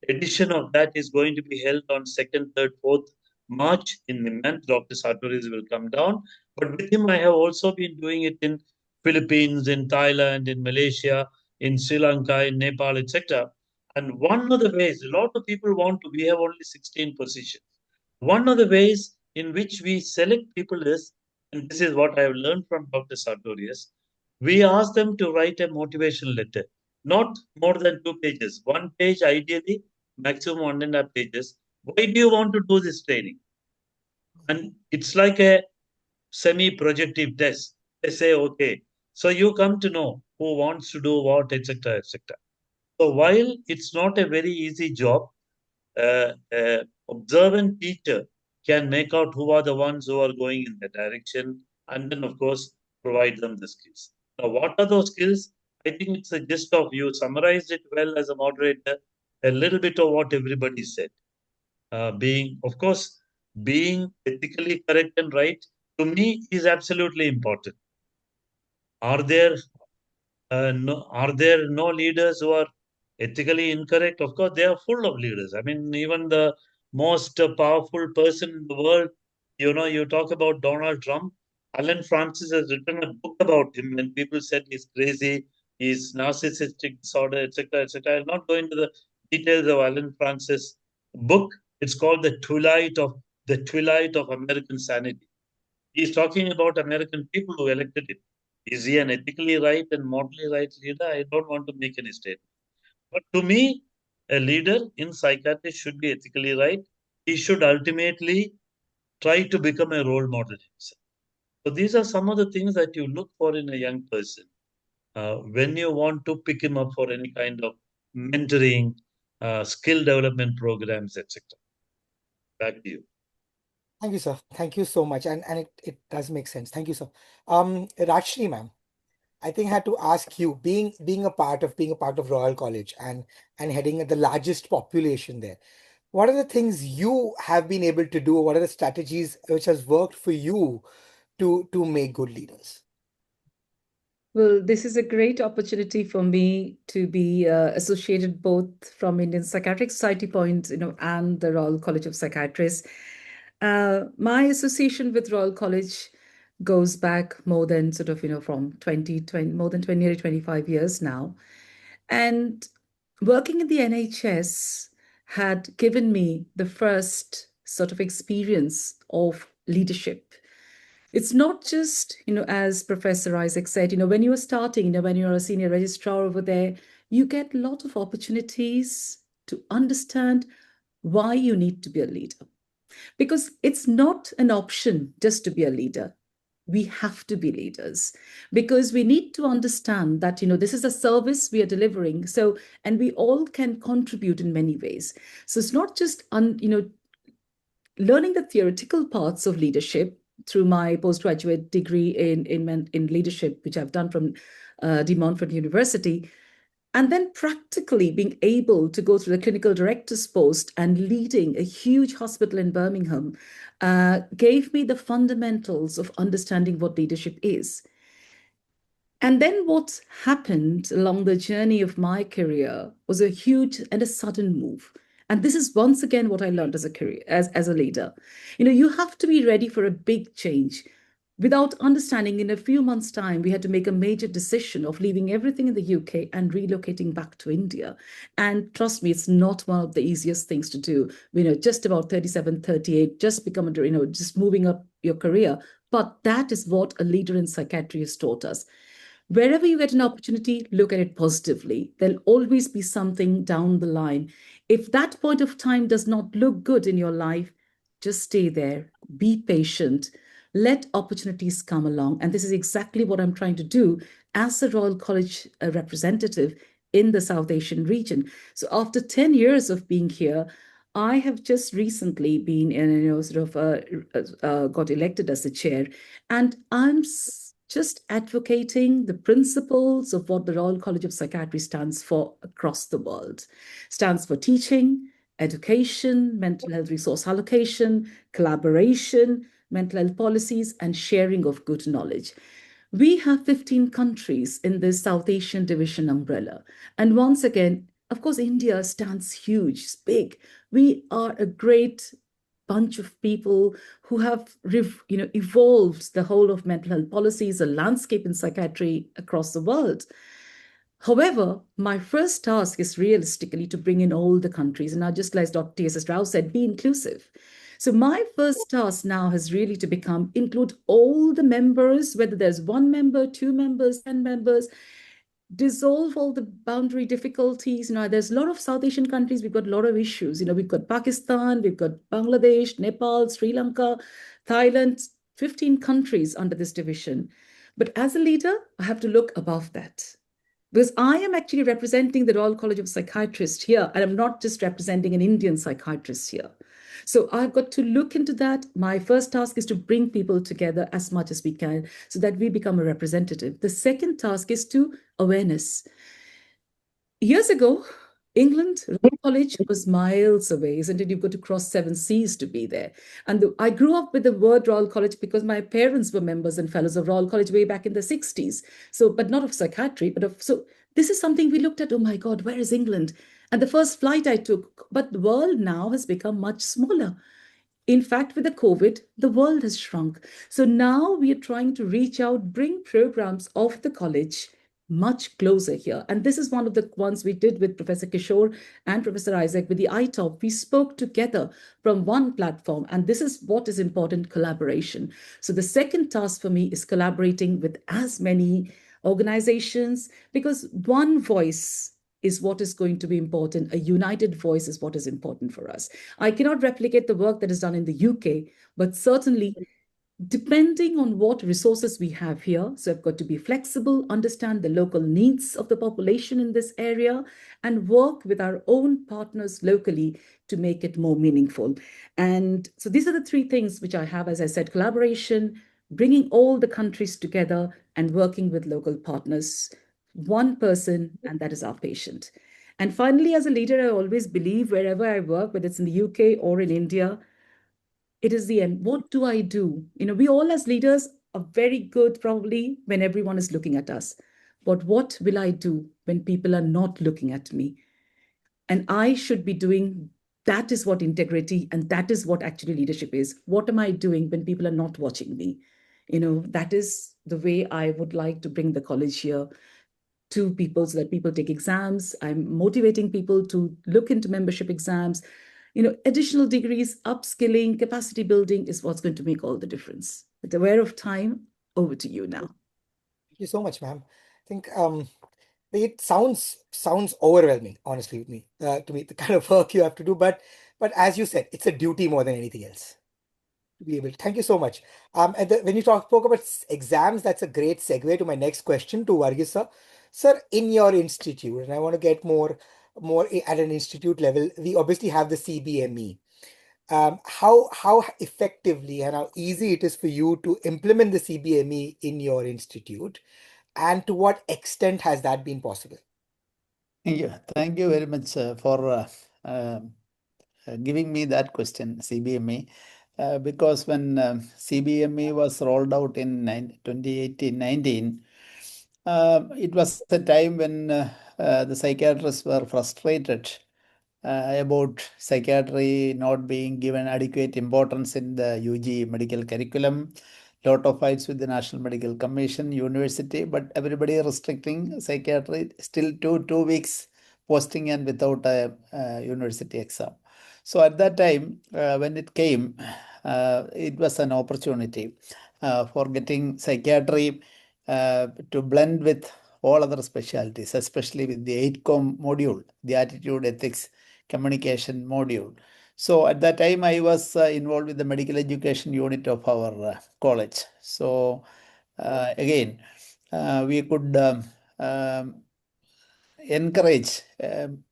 edition of that is going to be held on 2nd, 3rd, 4th March in the month. Dr. Sartorius will come down. But with him, I have also been doing it in Philippines, in Thailand, in Malaysia, in Sri Lanka, in Nepal, etc. And one of the ways, a lot of people we have only 16 positions. One of the ways in which we select people is, and this is what I have learned from Dr. Sartorius, we ask them to write a motivational letter, not more than 2 pages. 1 page, ideally, maximum 1.5 pages. Why do you want to do this training? And it's like a semi-projective test. They say, okay, so you come to know who wants to do what, etc., etc. So while it's not a very easy job, observant teacher can make out who are the ones who are going in that direction, and then of course provide them the skills. Now, what are those skills? I think it's a gist of, you summarized it well as a moderator, a little bit of what everybody said. Being, of course, being ethically correct and right, to me, is absolutely important. Are there are there no leaders who are ethically incorrect? Of course, they are full of leaders. I mean, even the most powerful person in the world, you talk about Donald Trump. Alan Francis has written a book about him, and people said he's crazy, he's narcissistic disorder, etc., etc. I'll not go into the details of Alan Francis' book. It's called the Twilight of American Sanity. He's talking about American people who elected him. Is he an ethically right and morally right leader? I don't want to make any statement. But to me, a leader in psychiatry should be ethically right. He should ultimately try to become a role model himself. So these are some of the things that you look for in a young person when you want to pick him up for any kind of mentoring, skill development programs, etc. Back to you. Thank you, sir. Thank you so much. And it does make sense. Thank you, sir. Rajashree, ma'am, I think I had to ask you, being a part of Royal College and heading at the largest population there, what are the things you have been able to do? What are the strategies which has worked for you to make good leaders? Well, this is a great opportunity for me to be associated both from Indian Psychiatric Society point, and the Royal College of Psychiatrists. My association with Royal College goes back more than from 20, more than 20 or 25 years now. And working in the NHS had given me the first sort of experience of leadership. It's not just, as Professor Isaac said, when you are starting, when you're a senior registrar over there, you get a lot of opportunities to understand why you need to be a leader. Because it's not an option just to be a leader. We have to be leaders because we need to understand that, this is a service we are delivering. So, and we all can contribute in many ways. So it's not just, learning the theoretical parts of leadership through my postgraduate degree in leadership, which I've done from De Montfort University, and then practically being able to go through the clinical director's post and leading a huge hospital in Birmingham gave me the fundamentals of understanding what leadership is. And then what happened along the journey of my career was a huge and a sudden move. And this is once again what I learned as a career, as a leader. You have to be ready for a big change. Without understanding, in a few months' time, we had to make a major decision of leaving everything in the UK and relocating back to India. And trust me, it's not one of the easiest things to do. Just about 37, 38, just become, just moving up your career. But that is what a leader in psychiatry has taught us. Wherever you get an opportunity, look at it positively. There'll always be something down the line. If that point of time does not look good in your life, just stay there, be patient, let opportunities come along. And this is exactly what I'm trying to do as a Royal College representative in the South Asian region. So after 10 years of being here, I have just recently been, got elected as the chair, and I'm just advocating the principles of what the Royal College of Psychiatry stands for across the world. Stands for teaching, education, mental health resource allocation, collaboration, mental health policies, and sharing of good knowledge. We have 15 countries in this South Asian division umbrella. And once again, of course, India stands huge, it's big. We are a great bunch of people who have evolved the whole of mental health policies, a landscape in psychiatry across the world. However, my first task is realistically to bring in all the countries. And now, just like Dr. T.S. Rao said, be inclusive. So my first task now has really to include all the members, whether there's 1 member, 2 members, 10 members, dissolve all the boundary difficulties. There's a lot of South Asian countries, we've got a lot of issues. We've got Pakistan, we've got Bangladesh, Nepal, Sri Lanka, Thailand, 15 countries under this division. But as a leader, I have to look above that. Because I am actually representing the Royal College of Psychiatrists here, and I'm not just representing an Indian psychiatrist here. So I've got to look into that. My first task is to bring people together as much as we can so that we become a representative. The second task is to awareness. Years ago, England, Royal College was miles away, isn't it? You've got to cross 7 seas to be there. And I grew up with the word Royal College because my parents were members and fellows of Royal College way back in the 60s. So, but not of psychiatry, so this is something we looked at, oh my God, where is England? And the first flight I took, but the world now has become much smaller. In fact, with the COVID, the world has shrunk. So now we are trying to reach out, bring programs of the college much closer here. And this is one of the ones we did with Professor Kishore and Professor Isaac with the ITOP. We spoke together from one platform, and this is what is important, collaboration. So the second task for me is collaborating with as many organizations, because one voice is what is going to be important. A united voice is what is important for us. I cannot replicate the work that is done in the UK, but certainly depending on what resources we have here. So I've got to be flexible, understand the local needs of the population in this area, and work with our own partners locally to make it more meaningful. And so these are the 3 things which I have, as I said, collaboration, bringing all the countries together, and working with local partners. One person, and that is our patient. And finally, as a leader, I always believe wherever I work, whether it's in the UK or in India, it is the end. What do I do? We all as leaders are very good probably when everyone is looking at us. But what will I do when people are not looking at me? And I should be doing, that is what integrity, and that is what actually leadership is. What am I doing when people are not watching me? That is the way I would like to bring the college here to people so that people take exams. I'm motivating people to look into membership exams. Additional degrees, upskilling, capacity building is what's going to make all the difference. But aware of time, over to you now. Thank you so much, ma'am. I think it sounds overwhelming, honestly, with me, to me, the kind of work you have to do. But as you said, it's a duty more than anything else to be able. Thank you so much. And when you spoke about exams, that's a great segue to my next question to Varghese sir. Sir, in your institute, and I want to get more at an institute level, we obviously have the CBME. How effectively and how easy it is for you to implement the CBME in your institute, and to what extent has that been possible? Thank you very much for giving me that question, CBME. Because when CBME was rolled out in 2018-19, it was a time when the psychiatrists were frustrated about psychiatry not being given adequate importance in the UG medical curriculum. Lot of fights with the National Medical Commission, university, but everybody restricting psychiatry still two weeks posting and without a university exam. So at that time, when it came, it was an opportunity for getting psychiatry to blend with all other specialties, especially with the 8-com module, the attitude, ethics, communication module. So at that time, I was involved with the medical education unit of our college. So again, we could encourage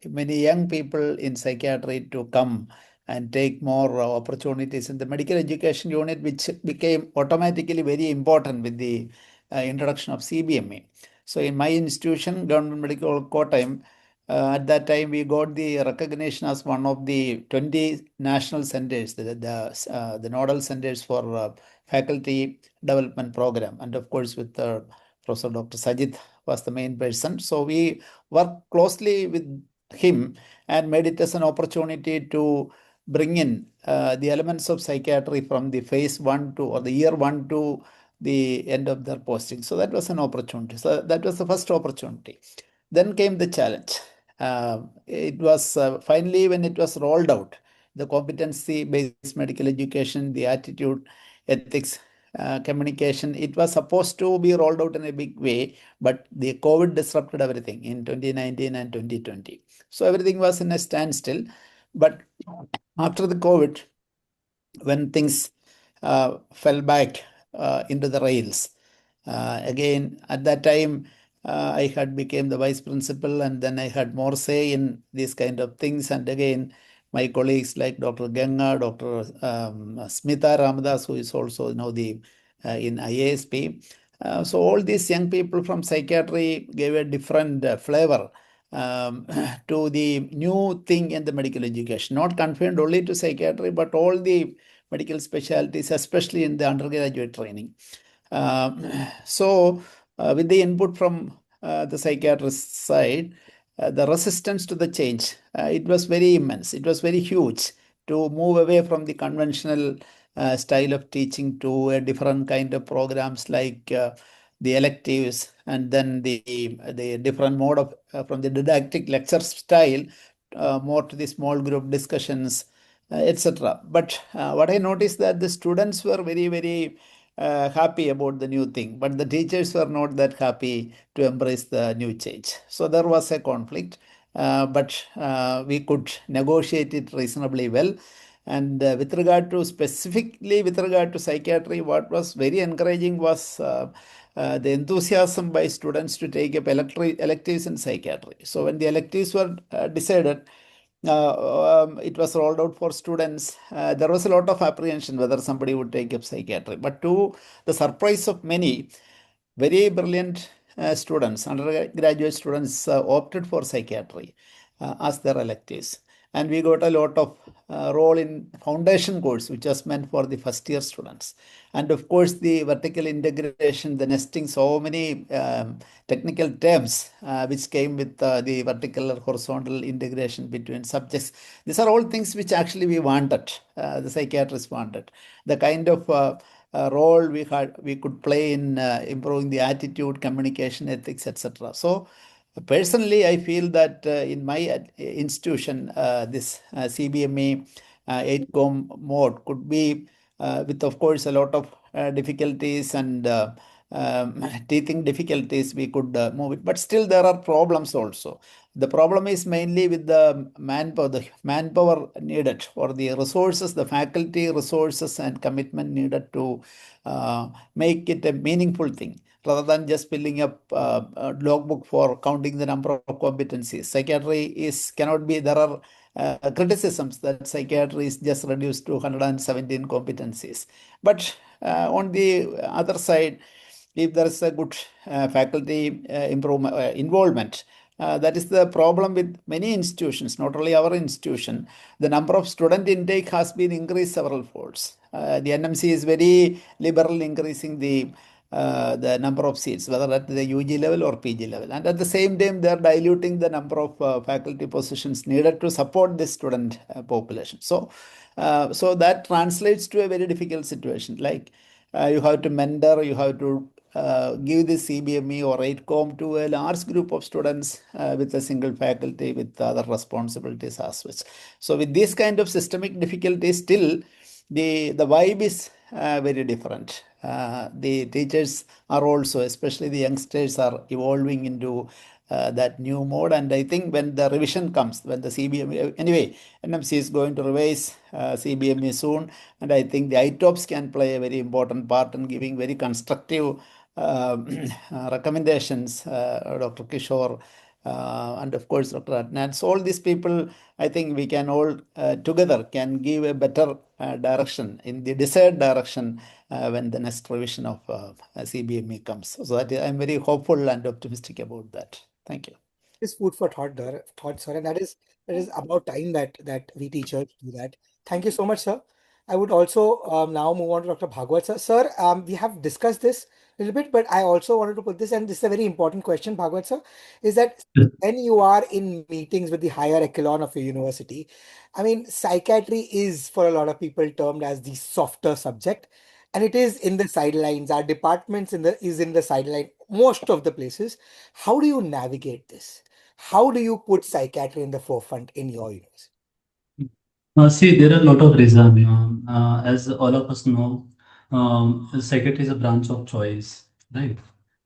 many young people in psychiatry to come and take more opportunities in the medical education unit, which became automatically very important with the introduction of CBME. So in my institution, Government Medical Kottayam, at that time we got the recognition as one of the 20 national centers, the nodal centers for faculty development program. And of course with Professor Dr. Sajid was the main person. So we worked closely with him and made it as an opportunity to bring in the elements of psychiatry from the phase 1 to, or the year 1 to the end of their posting. So that was an opportunity. So that was the first opportunity. Then came the challenge. It was finally when it was rolled out, the competency-based medical education, the attitude, ethics, communication, it was supposed to be rolled out in a big way, but the COVID disrupted everything in 2019 and 2020. So everything was in a standstill. But after the COVID, when things fell back into the rails, again, at that time, I had became the vice principal, and then I had more say in these kind of things. And again, my colleagues like Dr. Ganga, Dr. Smita Ramadas, who is also now the in IASP. So all these young people from psychiatry gave a different flavor to the new thing in the medical education, not confined only to psychiatry, but all the medical specialties, especially in the undergraduate training. So, with the input from the psychiatrist side, the resistance to the change, it was very immense. It was very huge to move away from the conventional style of teaching to a different kind of programs like the electives, and then the different mode of from the didactic lecture style more to the small group discussions, etc. But what I noticed that the students were very happy about the new thing, but the teachers were not that happy to embrace the new change. So there was a conflict, but we could negotiate it reasonably well. And with regard to specifically with regard to psychiatry, what was very encouraging was the enthusiasm by students to take up electives in psychiatry. So when the electives were decided, it was rolled out for students. There was a lot of apprehension whether somebody would take up psychiatry. But to the surprise of many, very brilliant students, undergraduate students, opted for psychiatry as their electives. And we got a lot of role in foundation course, which was meant for the first year students. And of course, the vertical integration, the nesting, so many technical terms which came with the vertical or horizontal integration between subjects. These are all things which actually we wanted, the psychiatrists wanted. The kind of role we could play in improving the attitude, communication, ethics, etc. So personally, I feel that in my institution, this CBME 8-com mode could be with, of course, a lot of difficulties and teething difficulties, we could move it. But still, there are problems also. The problem is mainly with the manpower needed, or the resources, the faculty resources and commitment needed to make it a meaningful thing, rather than just filling up a logbook for counting the number of competencies. Psychiatry cannot be, there are criticisms that psychiatry is just reduced to 117 competencies. But on the other side, if there is a good faculty involvement, that is the problem with many institutions, not only our institution. The number of student intake has been increased several folds. The NMC is very liberal, increasing the number of seats, whether at the UG level or PG level. And at the same time, they are diluting the number of faculty positions needed to support this student population. So that translates to a very difficult situation. Like you have to mentor, you have to give the CBME or 8-com to a large group of students with a single faculty with other responsibilities as well. So with this kind of systemic difficulties, still the vibe is very different. The teachers are also, especially the youngsters, are evolving into that new mode. And I think when the revision comes, when the CBME, anyway, NMC is going to revise CBME soon, and I think the ITOPS can play a very important part in giving very constructive recommendations, Dr. Kishore, and of course Dr. Adnan. So all these people, I think we can all together can give a better direction in the desired direction when the next revision of CBME comes. So that I'm very hopeful and optimistic about that. Thank you. Is food for thought, sir, and that is about time that we teachers do that. Thank you so much, sir. I would also now move on to Dr. Bhagwat, sir. Sir, we have discussed this a little bit, but I also wanted to put this, and this is a very important question, Bhagwat, sir, is that when you are in meetings with the higher echelon of a university, I mean, psychiatry is for a lot of people termed as the softer subject. and it is in the sidelines. Our departments is in the sideline most of the places. How do you navigate this? How do you put psychiatry in the forefront in your university? See, there are a lot of reasons. As all of us know, psychiatry is a branch of choice, right?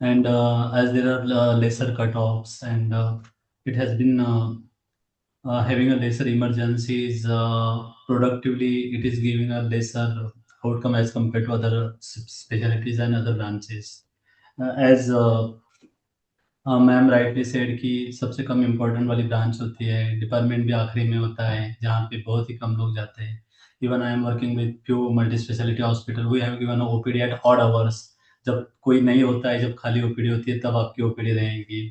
And as there are lesser cutoffs, and it has been having a lesser emergencies, productively, it is giving a lesser outcome as compared to other specialties and other branches. As ma'am rightly said कि सबसे कम important वाली branch होती है, department भी आखिरी में होता है जहाँ पे बहुत ही कम लोग जाते हैं. Even I am working with few multi specialty hospital, we have given OPD at odd hours. जब कोई नहीं होता है, जब खाली ओपीडी होती है, तब आपकी ओपीडी रहेगी,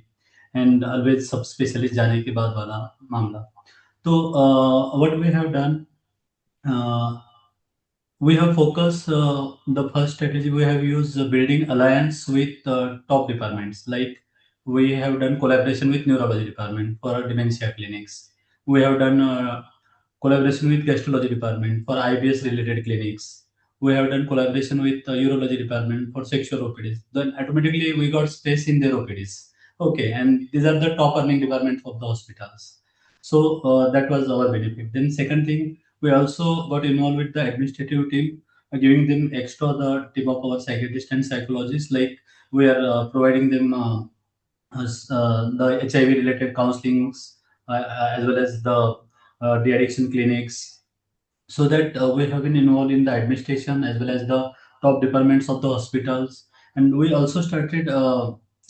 एंड ऑलवेज सब स्पेशलिस्ट जाने के बाद वाला मामला. तो what we have done, we have focused, the first strategy we have used, building alliance with top departments. Like we have done collaboration with neurology department for dementia clinics. We have done collaboration with gastrology department for IBS related clinics. We have done collaboration with urology department for sexual OPDs. Then automatically we got space in their OPDs. Okay, and these are the top earning departments of the hospitals. So that was our benefit. Then second thing, we also got involved with the administrative team, giving them extra the team of our psychiatrists and psychologists. Like we are providing them the HIV related counselings, as well as the de-addiction clinics, so that we have been involved in the administration as well as the top departments of the hospitals. And we also started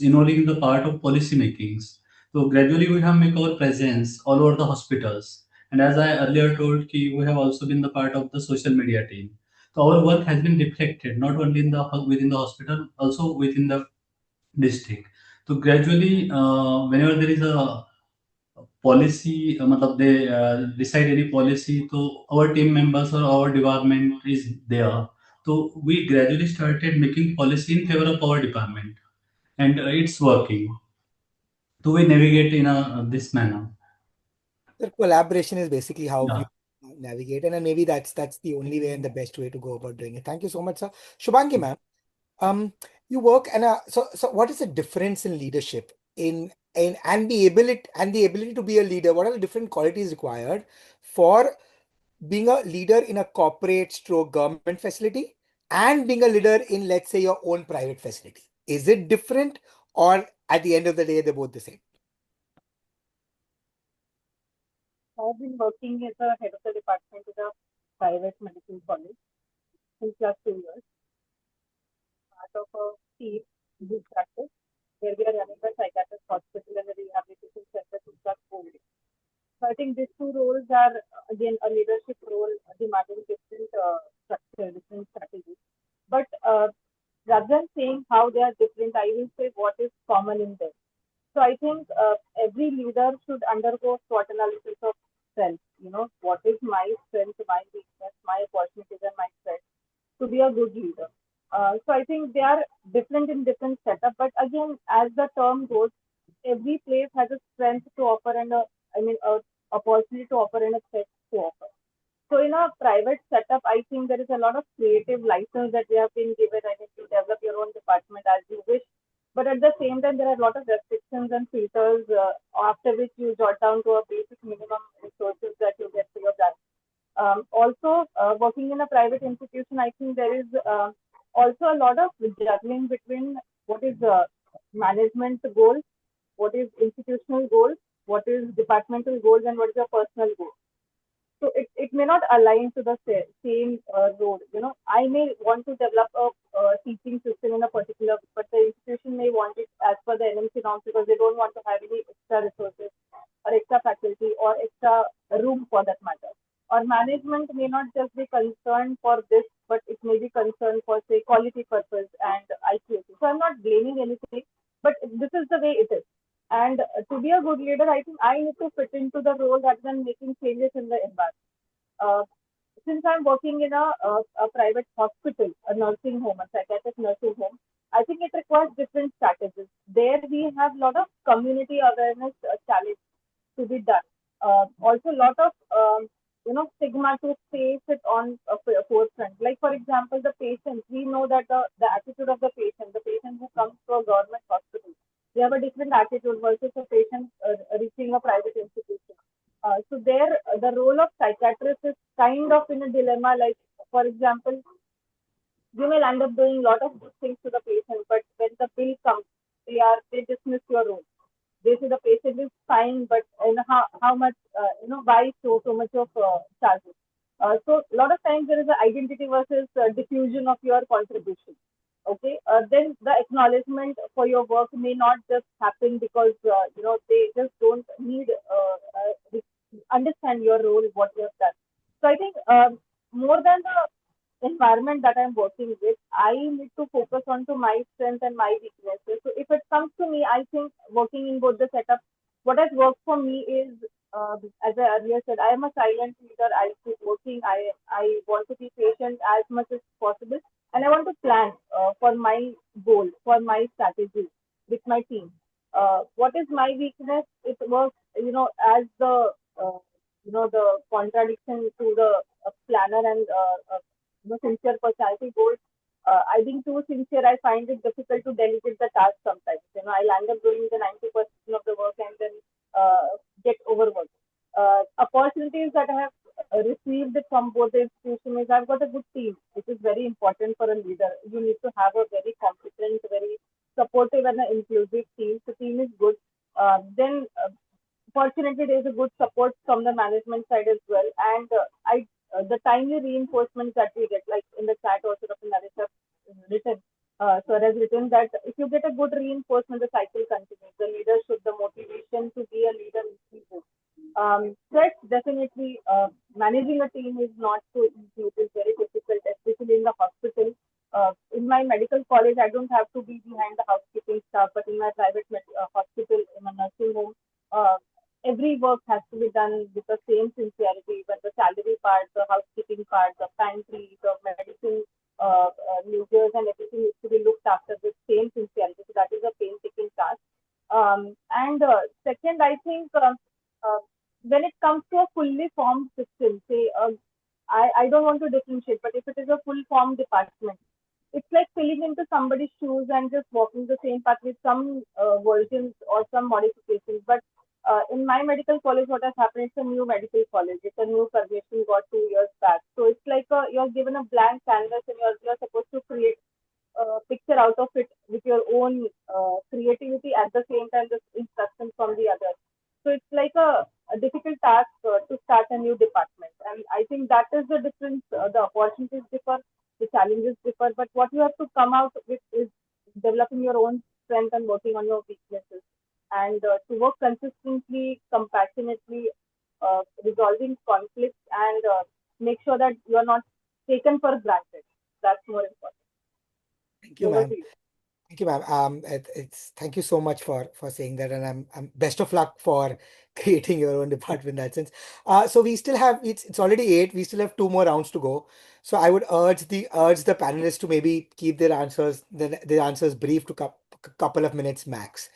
involving in the part of policy makings. So gradually we have make our presence all over the hospitals. And as I earlier told, we have also been the part of the social media team. So our work has been reflected not only in the within the hospital, also within the district. So gradually, whenever there is a policy, मतलब they decide any policy, so our team members or our department is there. So we gradually started making policy in favor of our department, and it's working. So we navigate in this manner. The collaboration is basically how Yeah. you navigate, and then maybe that's the only way and the best way to go about doing it. Thank you so much, sir. Shubhangi, ma'am, you work and so what is the difference in leadership in and the ability to be a leader? What are the different qualities required for being a leader in a corporate stroke government facility and being a leader in, let's say, your own private facility? Is it different, or at the end of the day they're both the same? I've been working as a head of the department in a private medical college since last 2 years. Part of a team group practice where we are running a psychiatrist hospital and a rehabilitation center to start COVID. So I think these two roles are again a leadership role demanding different structure, different strategies. But rather than saying how they are different, I will say what is common in them. So I think every leader should undergo SWOT analysis of strength. You know, what is my strength, my weakness, my opportunities, and my threats to be a good leader. So I think they are different in different setup. But again, as the term goes, every place has a strength to offer and a opportunity to offer and a threat to offer. So in a private setup, I think there is a lot of creative license that we have been given. I mean, to develop your own department as you wish. But at the same time, there are a lot of restrictions and filters after which you jot down to a basic minimum resources that you get for your branch. Also, working in a private institution, I think there is also a lot of juggling between what is management goals, what is institutional goals, what is departmental goals, and what is your personal goal. So it may not align to the same road. You know, I may want to develop a teaching system in a particular, but the institution may want it as per the NMC norms because they don't want to have any extra resources or extra faculty or extra room for that matter. Or management may not just be concerned for this, but it may be concerned for, say, quality purpose and IQAC. So I'm not blaming anything, but this is the way it is. And to be a good leader, I think I need to fit into the role rather than making changes in the environment. Since I'm working in a private hospital, a nursing home, a psychiatric nursing home, I think it requires different strategies. There we have a lot of community awareness challenge to be done. Also, a lot of stigma to face it on a forefront. Like, for example, the patient, we know that the attitude of the patient who comes to a government hospital, they have a different attitude versus a patient reaching a private institution. So there, the role of psychiatrist is kind of in a dilemma. Like, for example, you may end up doing a lot of good things to the patient, but when the bill comes, they dismiss your role. They say the patient is fine, but how much why so much of charges. So a lot of times there is an identity versus diffusion of your contribution. Okay, then the acknowledgement for your work may not just happen because they just don't need understand your role, what you have done. So I think more than the environment that I'm working with, I need to focus on to my strength and my weaknesses. So if it comes to me, I think working in both the setup, what has worked for me is, as I earlier said, I am a silent leader. I keep working. I want to be patient as much as possible, and I want to plan for my goal, for my strategy with my team. What is my weakness? It works, as the contradiction to the planner and sincere personality goals. I think too sincere, I find it difficult to delegate the task sometimes. I'll end up doing the 90% of the work and then get overworked. Opportunities that I have received from both the institutions is I've got a good team, which is very important for a leader. You need to have a very competent, very supportive and an inclusive team. The team is good. Then fortunately, there is a good support from the management side as well. And the timely reinforcements that we get, like in the chat also, Dr. Naresh have written, has written that if you get a good reinforcement, the cycle continues. The leadership, the motivation to be a leader increases. Threats, definitely, managing a team is not so easy. It is very difficult, especially in the hospital. In my medical college, I don't have to be behind the housekeeping staff, but in my private hospital, in a nursing home, every work has to be done with the same sincerity, but the salary part, the housekeeping part, the pantry, the medicine, users and everything needs to be looked after with same sincerity. So that is a painstaking task. And second, I think when it comes to a fully formed system, say, I don't want to differentiate, but if it is a full formed department, it's like filling into somebody's shoes and just walking the same path with some versions or some modifications. But in my medical college, what has happened, it's a new medical college. It's a new permission got 2 years back. So it's like you're given a blank canvas and you're supposed to create a picture out of it with your own creativity at the same time, the instructions from the others. So it's like a difficult task to start a new department. And I think that is the difference. The opportunities differ, the challenges differ, but what you have to come out with is developing your own strength and working on your weaknesses. And to work consistently, compassionately, resolving conflicts, and make sure that you are not taken for granted. That's more important. Thank you, ma'am. Thank you, ma'am. Thank you so much for saying that, and I'm best of luck for creating your own department in that sense. So we still have it's already 8. We still have 2 more rounds to go. So I would urge the panelists to maybe keep their answers brief to couple of minutes max.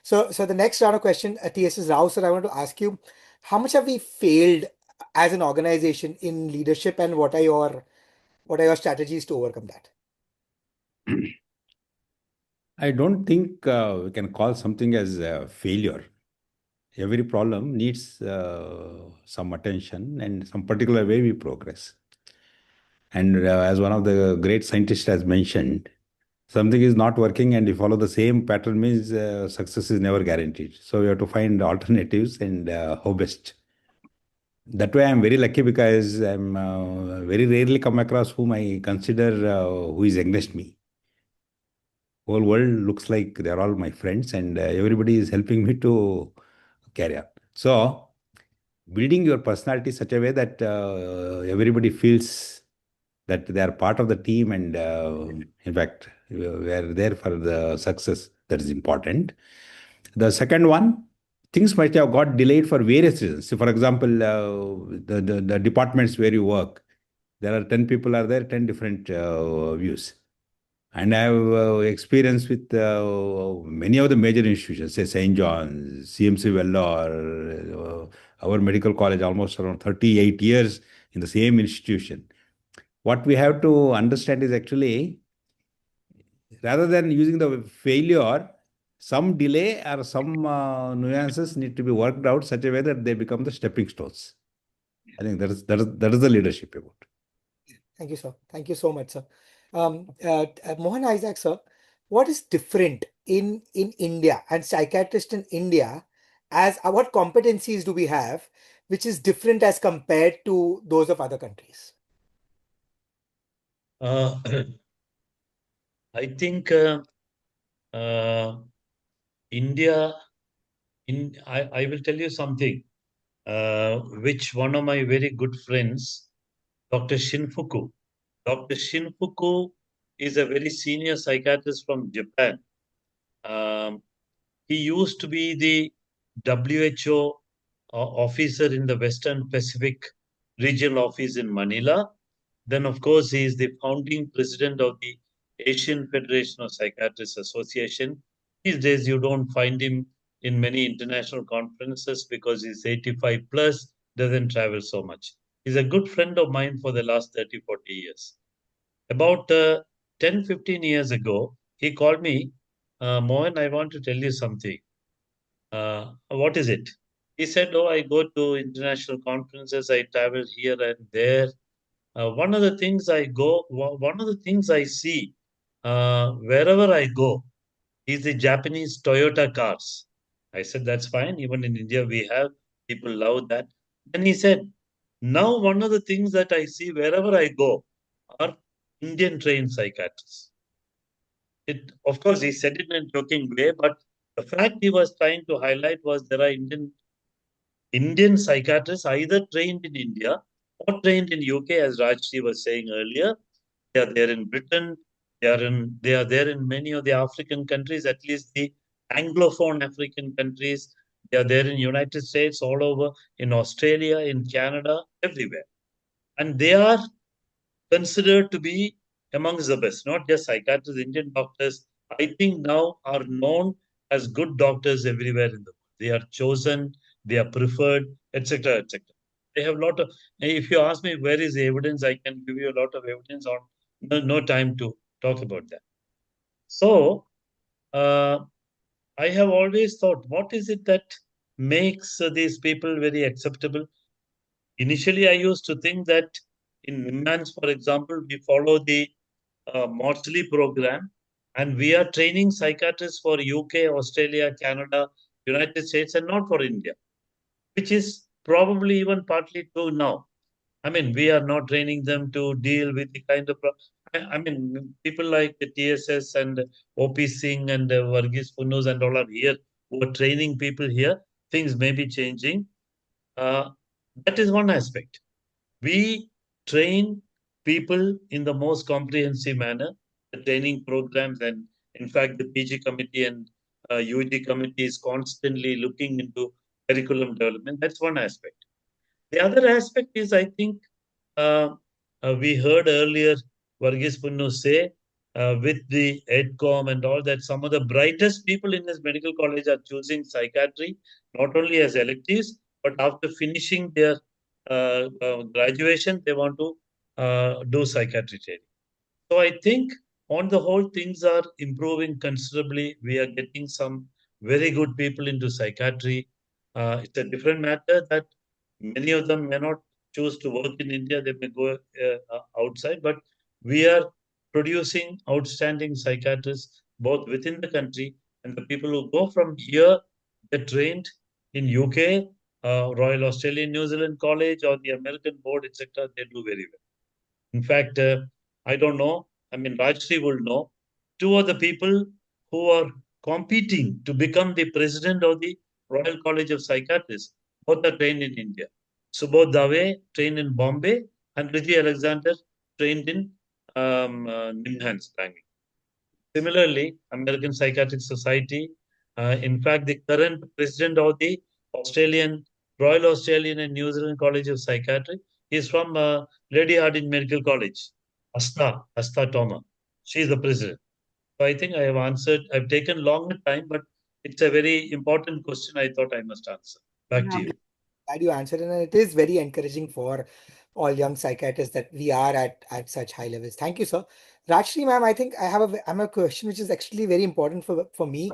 So the next round of question, TSS Rouser, I want to ask you, how much have we failed as an organization in leadership, and what are your strategies to overcome that? I don't think we can call something as a failure. Every problem needs some attention and some particular way we progress. And as one of the great scientists has mentioned, something is not working and you follow the same pattern means success is never guaranteed. So we have to find alternatives and hope best. That way I'm very lucky because I'm very rarely come across whom I consider who is against me. Whole world looks like they're all my friends and everybody is helping me to carry on. So building your personality such a way that everybody feels that they are part of the team and in fact we are there for the success, that is important. The second one, things might have got delayed for various reasons. So for example, the departments where you work, there are 10 people are there, 10 different views. And I have experience with many of the major institutions, say St. John's, CMC Vellore, our medical college, almost around 38 years in the same institution. What we have to understand is actually, rather than using the failure, some delay or some nuances need to be worked out such a way that they become the stepping stones. I think that is the leadership about. Thank you, sir. Thank you so much, sir. Mohan Isaac, sir, what is different in India and psychiatrists in India, as what competencies do we have which is different as compared to those of other countries? I think India, I will tell you something, which one of my very good friends, Dr. Shinfuku. Dr. Shinfuku is a very senior psychiatrist from Japan. He used to be the WHO officer in the Western Pacific regional office in Manila. Then, of course, he is the founding president of the Asian Federation of Psychiatrists Association. These days, you don't find him in many international conferences because he's 85 plus, doesn't travel so much. He's a good friend of mine for the last 30, 40 years. About 10, 15 years ago, he called me, Mohan, I want to tell you something. What is it? He said, oh, I go to international conferences, I travel here and there. One of the things I see wherever I go is the Japanese Toyota cars. I said, that's fine. Even in India, we have people love that. Then he said, now one of the things that I see wherever I go are Indian trained psychiatrists. Of course, he said it in a joking way, but the fact he was trying to highlight was there are Indian psychiatrists either trained in India or trained in UK, as Rajashree was saying earlier. They are there in Britain. They are there in many of the African countries, at least the Anglophone African countries. They are there in United States, all over, in Australia, in Canada, everywhere. And they are considered to be amongst the best, not just psychiatrists, Indian doctors. I think now are known as good doctors everywhere in the world. They are chosen, they are preferred, etc., etc. They have a lot of. If you ask me where is the evidence, I can give you a lot of evidence on. No time to talk about that. So I have always thought, what is it that makes these people very acceptable? Initially, I used to think that in NIMHANS, for example, we follow the Maudsley program, and we are training psychiatrists for UK, Australia, Canada, United States, and not for India, which is probably even partly true now. I mean, we are not training them to deal with the kind of. I mean, people like the TSS and OP Singh and Varghese Punnoose and all are here who are training people here. Things may be changing. That is one aspect. We train people in the most comprehensive manner, the training programs, and in fact, the PG committee and UG committee is constantly looking into curriculum development. That's one aspect. The other aspect is, I think, we heard earlier Varghese Punnoose say, with the EdCom and all that, some of the brightest people in this medical college are choosing psychiatry, not only as electives, but after finishing their graduation, they want to do psychiatry training. So I think on the whole, things are improving considerably. We are getting some very good people into psychiatry. It's a different matter that many of them may not choose to work in India. They may go outside, but we are producing outstanding psychiatrists both within the country, and the people who go from here get trained in UK, Royal Australian New Zealand College or the American Board, etc. They do very well. In fact, I don't know. I mean, Rajashree will know. Two of the people who are competing to become the president of the Royal College of Psychiatrists, both are trained in India. Subodh Dave, trained in Bombay, and Rishi Alexander, trained in NIMHANS, Bangalore. Similarly, American Psychiatric Society, in fact, the current president of the Royal Australian and New Zealand College of Psychiatry is from Lady Hardinge Medical College, Asta Toma. She is the president. So I think I have answered. I've taken longer time, but it's a very important question I thought I must answer. Back to you. glad you answered, and it is very encouraging for all young psychiatrists that we are at such high levels. Thank you, sir. Rajshri, ma'am, I think I'm a question which is actually very important for me.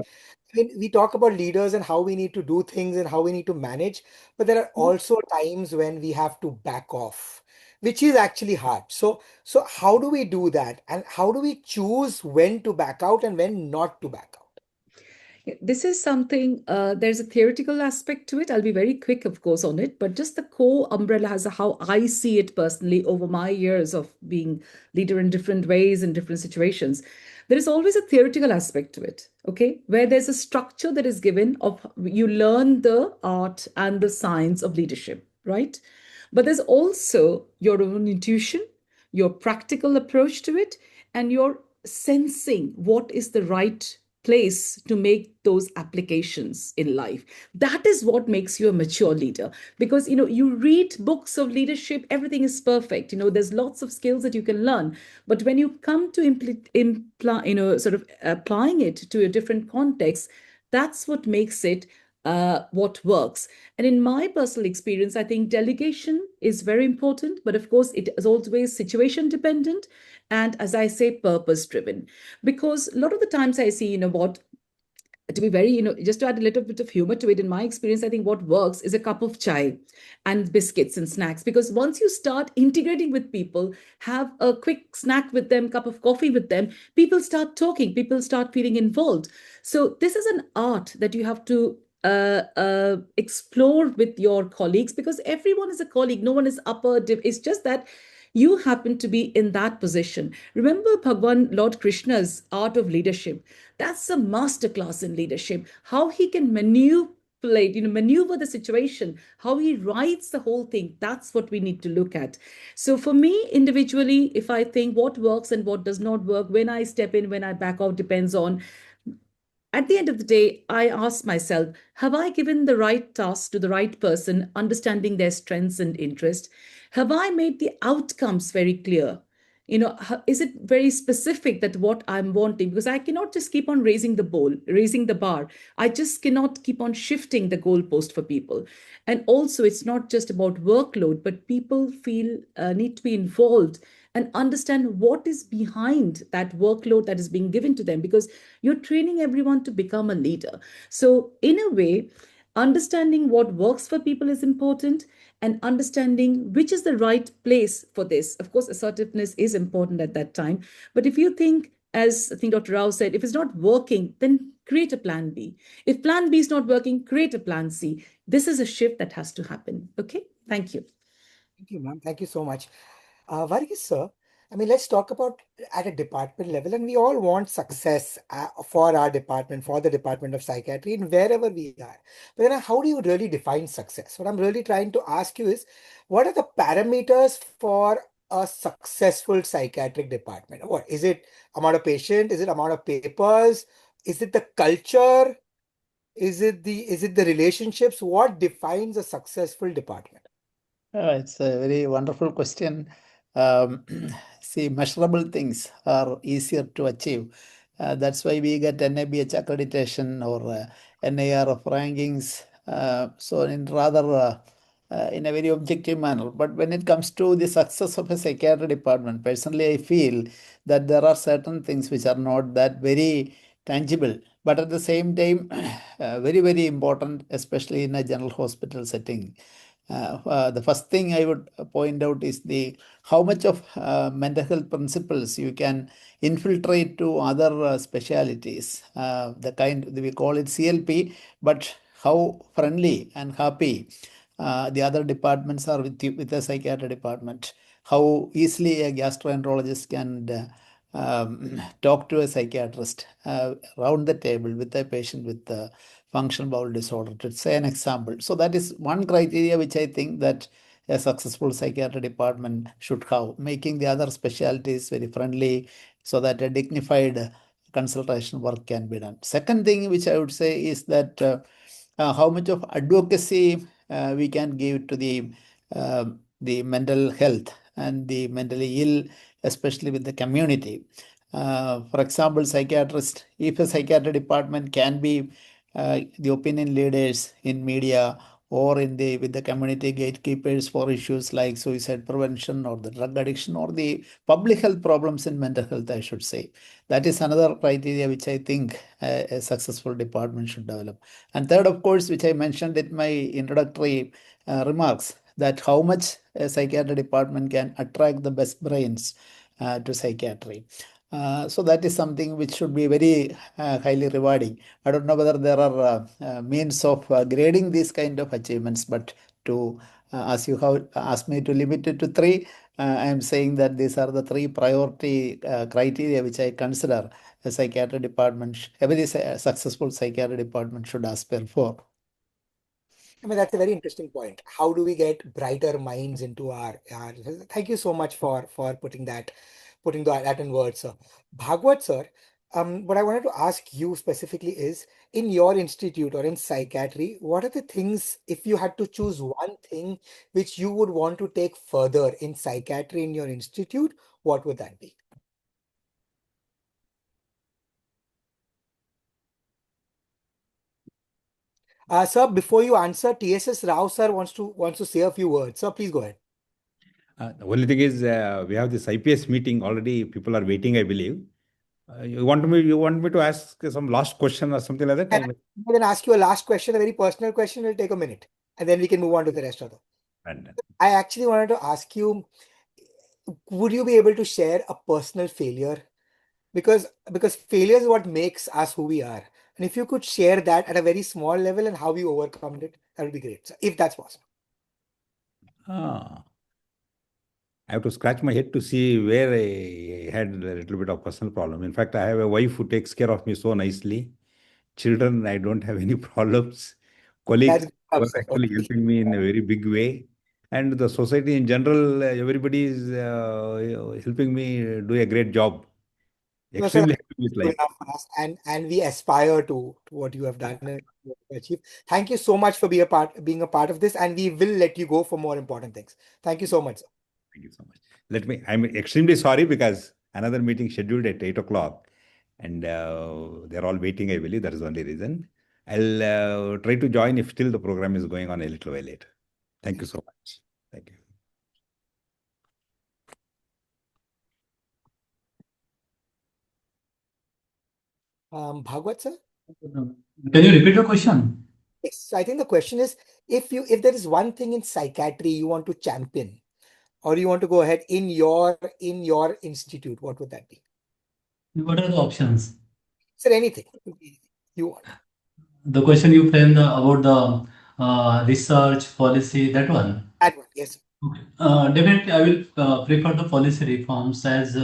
When we talk about leaders and how we need to do things and how we need to manage, but there are also times when we have to back off, which is actually hard. So how do we do that, and how do we choose when to back out and when not to back out? This is something, there's a theoretical aspect to it. I'll be very quick, of course, on it, but just the core umbrella has how I see it personally over my years of being leader in different ways in different situations. There is always a theoretical aspect to it, okay, where there's a structure that is given of you learn the art and the science of leadership, right? But there's also your own intuition, your practical approach to it, and your sensing what is the right place to make those applications in life. That is what makes you a mature leader, because you read books of leadership, everything is perfect, there's lots of skills that you can learn, but when you come to sort of applying it to a different context, that's what makes it what works. And in my personal experience, I think delegation is very important, but of course it is always situation dependent, and as I say, purpose driven. Because a lot of the times I see, what to be very, just to add a little bit of humor to it, in my experience, I think what works is a cup of chai and biscuits and snacks. Because once you start integrating with people, have a quick snack with them, cup of coffee with them, people start talking, people start feeling involved. So this is an art that you have to explore with your colleagues, because everyone is a colleague. No one is upper. It's just that you happen to be in that position. Remember Bhagwan Lord Krishna's art of leadership. That's a masterclass in leadership. How he can maneuver the situation, how he writes the whole thing. That's what we need to look at. So for me individually, if I think what works and what does not work, when I step in, when I back out, depends on, at the end of the day, I ask myself, have I given the right task to the right person, understanding their strengths and interests? Have I made the outcomes very clear? Is it very specific that what I'm wanting? Because I cannot just keep on raising the bar. I just cannot keep on shifting the goalpost for people. And also, it's not just about workload, but people feel need to be involved and understand what is behind that workload that is being given to them, because you're training everyone to become a leader. So in a way, understanding what works for people is important, and understanding which is the right place for this. Of course, assertiveness is important at that time, but if you think, as I think Dr. Rao said, if it's not working, then create a plan B. If plan B is not working, create a plan C. This is a shift that has to happen. Okay, thank you. Thank you, ma'am. Thank you so much. Varghese, sir, I mean, let's talk about at a department level, and we all want success for our department, for the Department of Psychiatry, and wherever we are. But then, how do you really define success? What I'm really trying to ask you is, what are the parameters for a successful psychiatric department? What is it? Amount of patient? Is it amount of papers? Is it the culture? Is it the relationships? What defines a successful department? It's a very wonderful question. Um, See, measurable things are easier to achieve. That's why we get NABH accreditation or NARF rankings. So in a very objective manner. But when it comes to the success of a psychiatry department, personally, I feel that there are certain things which are not that very tangible, but at the same time, very, very important, especially in a general hospital setting. The first thing I would point out is the how much of mental health principles you can infiltrate to other specialities. The kind we call it CLP, but how friendly and happy the other departments are with you, with the psychiatry department. How easily a gastroenterologist can talk to a psychiatrist around the table with a patient with functional bowel disorder, to say an example. So that is one criteria which I think that a successful psychiatry department should have, making the other specialties very friendly so that a dignified consultation work can be done. Second thing which I would say is that how much of advocacy we can give to the mental health and the mentally ill, especially with the community. For example, psychiatrist, if a psychiatry department can be the opinion leaders in media or in the with the community gatekeepers for issues like suicide prevention or the drug addiction or the public health problems in mental health, I should say. That is another criteria which I think a successful department should develop. And third, of course, which I mentioned in my introductory remarks, that how much a psychiatry department can attract the best brains to psychiatry. So that is something which should be very highly rewarding. I don't know whether there are means of grading these kind of achievements, but to as you have asked me to limit it to three, I am saying that these are the three priority criteria which I consider a psychiatry department, every successful psychiatry department should aspire for. I mean, that's a very interesting point. How do we get brighter minds into our thank you so much for putting that in words, sir. Bhagwat, sir, what I wanted to ask you specifically is, in your institute or in psychiatry, what are the things, if you had to choose one thing which you would want to take further in psychiatry in your institute, what would that be? Sir, before you answer, TSS Rao sir wants to say a few words. Sir, please go ahead. The only thing is we have this IPS meeting already. People are waiting, I believe. You want me to ask some last question or something like that? And I can ask you a last question, a very personal question. It'll take a minute, and then we can move on to the rest of them. And I actually wanted to ask you, would you be able to share a personal failure? Because failure is what makes us who we are. And if you could share that at a very small level and how you overcome it, that would be great, sir, if that's possible. I have to scratch my head to see where I had a little bit of personal problem. In fact, I have a wife who takes care of me so nicely. Children, I don't have any problems. Colleagues That's who good, are sir. actually Okay. helping me in a very big way. And the society in general, everybody is helping me do a great job. No, sir, Extremely that's happy with good life. enough for us, and we aspire to what you have done and what you achieved. Thank you so much for being a part of this, and we will let you go for more important things. Thank you so much, sir. Thank you so much. I'm extremely sorry because another meeting scheduled at 8 o'clock and they're all waiting, I believe. That is the only reason. I'll try to join if still the program is going on a little while later. Thank you so much. Thank you. Bhagwat, sir? Can you repeat the question? Yes. So I think the question is, if there is one thing in psychiatry you want to champion, or you want to go ahead in your institute, what would that be? What are the options? Sir, anything you want. The question you framed about the research policy, that one. That one, yes, sir. Okay. Definitely, I will prefer the policy reforms as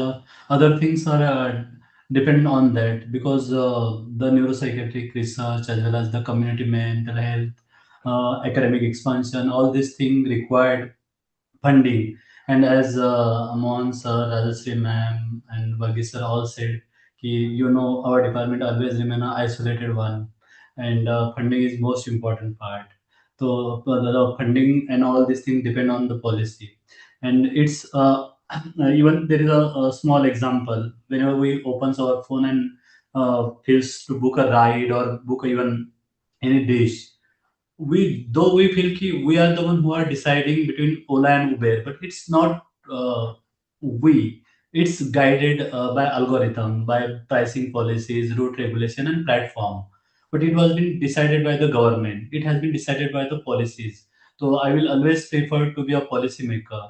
other things are depend on that because the neuropsychiatric research as well as the community mental health, academic expansion, all these things required funding. And as Mohan sir, Rajashree ma'am, and Varghese sir all said, our department always remain an isolated one, and funding is most important part. So the funding and all these things depend on the policy, and it's even there is a small example. Whenever we opens our phone and feels to book a ride or book even any dish, we feel ki we are the one who are deciding between Ola and Uber, but it's not we. It's guided by algorithm, by pricing policies, route regulation, and platform. But it was been decided by the government. It has been decided by the policies. So I will always prefer to be a policy maker.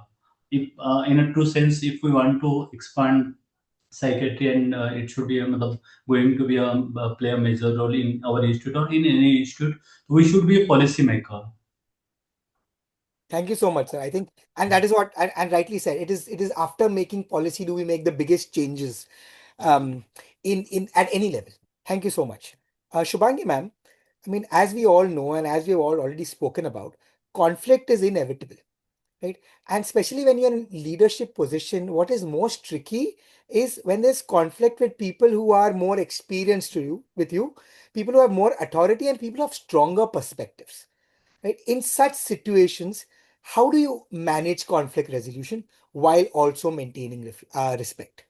If, in a true sense, if we want to expand psychiatry and it should be going to be play a major role in our institute or in any institute, we should be a policy maker. Thank you so much, sir. I think, and that is what, and rightly said, it is after making policy do we make the biggest changes in at any level. Thank you so much. Shubhangi ma'am, I mean, as we all know and as we've all already spoken about, conflict is inevitable, right? And especially when you're in leadership position, what is most tricky is when there's conflict with people who are more experienced with you, people who have more authority and people who have stronger perspectives, right? In such situations, how do you manage conflict resolution while also maintaining respect?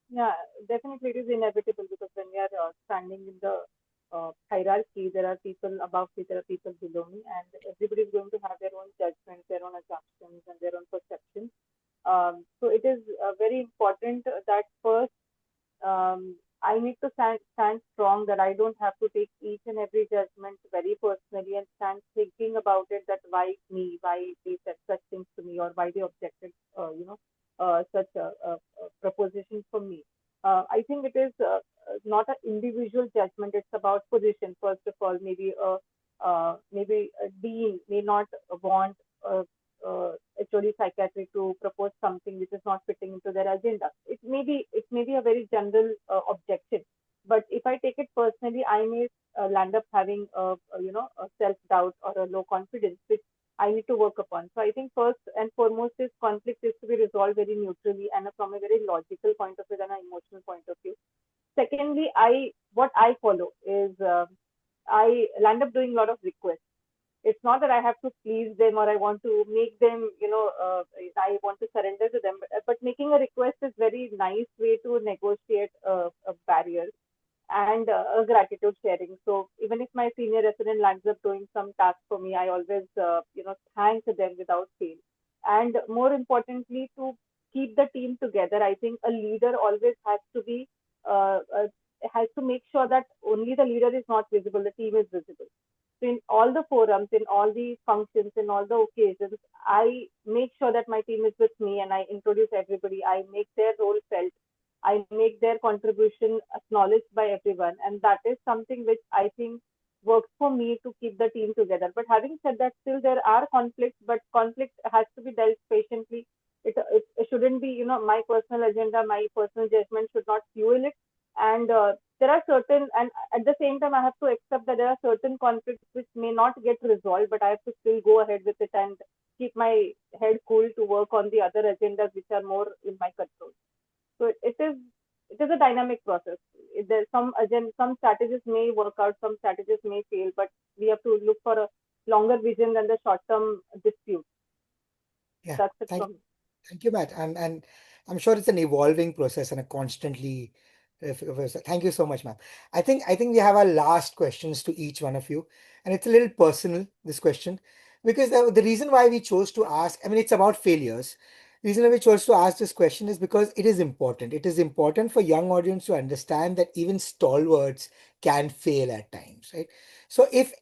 Yeah, definitely it is inevitable because when we are standing in the hierarchy. There are people above me, there are people below me, and everybody is going to have their own judgments, their own assumptions, and their own perceptions. So it is very important that first I need to stand strong, that I don't have to take each and every judgment very personally and stand thinking about it, that why me, why they said such things to me, or why they objected, such a proposition from me. I think it is not an individual judgment. It's about position. First of all, maybe a dean may not want uh, HOD psychiatry to propose something which is not fitting into their agenda. It may be a very general objection, but if I take it personally, I may land up having a self doubt or a low confidence, which I need to work upon. So I think first and foremost is conflict is to be resolved very neutrally and from a very logical point of view and an emotional point of view. Secondly, what I follow is I land up doing a lot of requests. It's not that I have to please them or I want to make them, I want to surrender to them, but making a request is very nice way to negotiate a barrier and a gratitude sharing. So even if my senior resident lands up doing some task for me, I always, thank them without fail. And more importantly, to keep the team together, I think a leader always uh, uh, has to make sure that only the leader is not visible, the team is visible. So in all the forums, in all the functions, in all the occasions, I make sure that my team is with me and I introduce everybody. I make their role felt. I make their contribution acknowledged by everyone. And that is something which I think works for me to keep the team together. But having said that, still there are conflicts, but conflict has to be dealt patiently. It shouldn't be, my personal agenda, my personal judgment should not fuel it. And there are certain, and at the same time, I have to accept that there are certain conflicts which may not get resolved, but I have to still go ahead with it and keep my head cool to work on the other agendas which are more in my control. So it is a dynamic process. There's some strategies may work out, some strategies may fail, but we have to look for a longer vision than the short term dispute. Yeah, That's it from me. thank you, Matt. And I'm sure it's an evolving process and a constantly. Thank you so much, ma'am. I think we have our last questions to each one of you, and it's a little personal, this question, because the reason why we chose to ask, I mean, it's about failures. The reason why we chose to ask this question is because it is important. It is important for young audience to understand that even stalwarts can fail at times, right? So if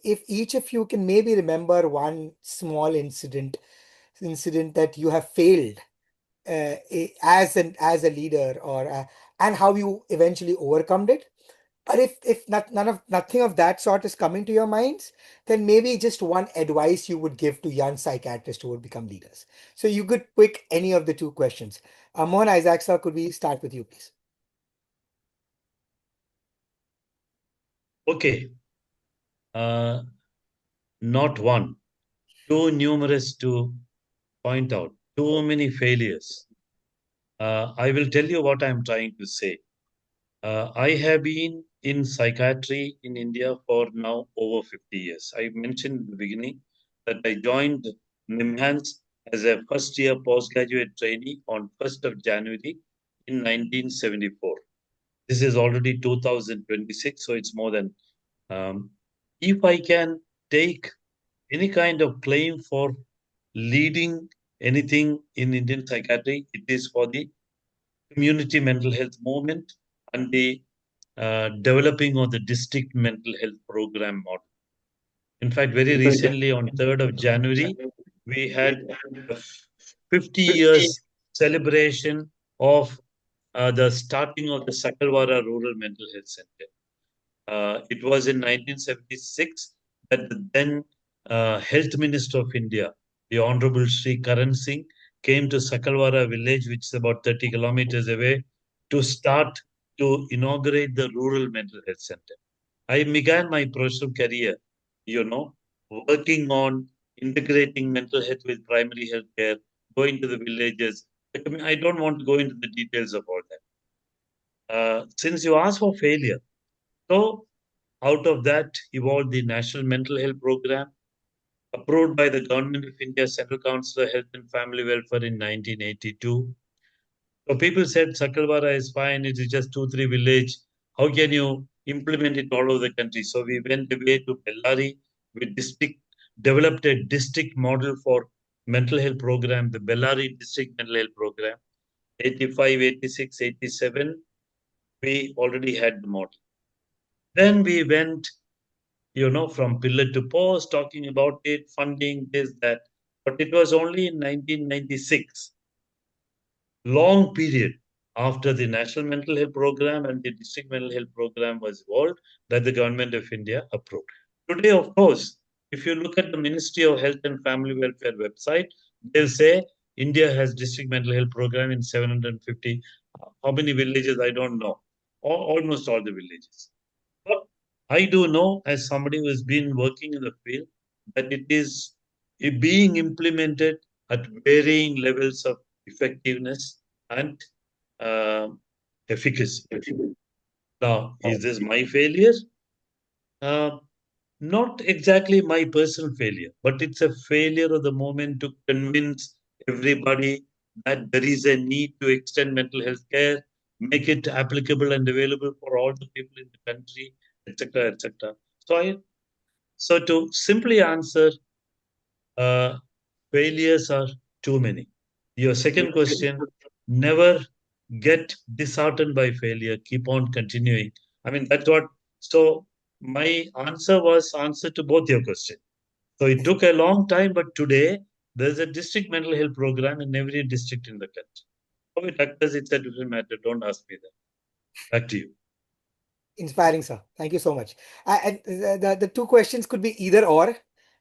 each of you can maybe remember one small incident that you have failed as a leader, or and how you eventually overcome it. But if nothing of that sort is coming to your minds, then maybe just one advice you would give to young psychiatrists who would become leaders. So you could pick any of the two questions. Mohan Isaac, sir, could we start with you, please? Okay. Not one, too numerous to point out, too many failures. I will tell you what I'm trying to say. I have been in psychiatry in India for now over 50 years. I mentioned in the beginning that I joined NIMHANS as a first year postgraduate trainee on 1st of January in 1974. This is already 2026, so it's more than. If I can take any kind of claim for leading anything in Indian psychiatry, it is for the community mental health movement and the developing of the district mental health program model. In fact, very recently on 3rd of January, we had a 50 years celebration of the starting of the Sakalwara Rural Mental Health Center. It was in 1976 that the then Health Minister of India, the Honorable Sri Karan Singh, came to Sakalwara village, which is about 30 kilometers away, to start to inaugurate the Rural Mental Health Center. I began my professional career, working on integrating mental health with primary health care, going to the villages. I mean, I don't want to go into the details of all that. Since you asked for failure, so out of that evolved the National Mental Health Program, approved by the Government of India Central Council of Health and Family Welfare in 1982. So people said Sakalwara is fine, it is just 2-3 village. How can you, implement it all over the country. So we went away to Bellary. We developed a district model for mental health program, the Bellary District Mental Health Program. 85, 86, 87, we already had the model. Then we went, from pillar to post, talking about it, funding, this, that. But it was only in 1996, long period after the National Mental Health Program and the District Mental Health Program was evolved, that the Government of India approved. Today, of course, if you look at the Ministry of Health and Family Welfare website, they'll say India has District Mental Health Program in 750. How many villages, I don't know. Almost all the villages. But I do know, as somebody who has been working in the field, that it is being implemented at varying levels of effectiveness and efficacy. Now, is this my failure? Not exactly my personal failure, but it's a failure of the moment to convince everybody that there is a need to extend mental health care, make it applicable and available for all the people in the country, etc., etc. So to simply answer, failures are too many. Your second question, never get disheartened by failure, keep on continuing. I mean, that's what, so my answer was answer to both your questions. So it took a long time, but today there's a district mental health program in every district in the country. How it occurs, it's a different matter. Don't ask me that. Back to you. Inspiring, sir. Thank you so much. And the two questions could be either or.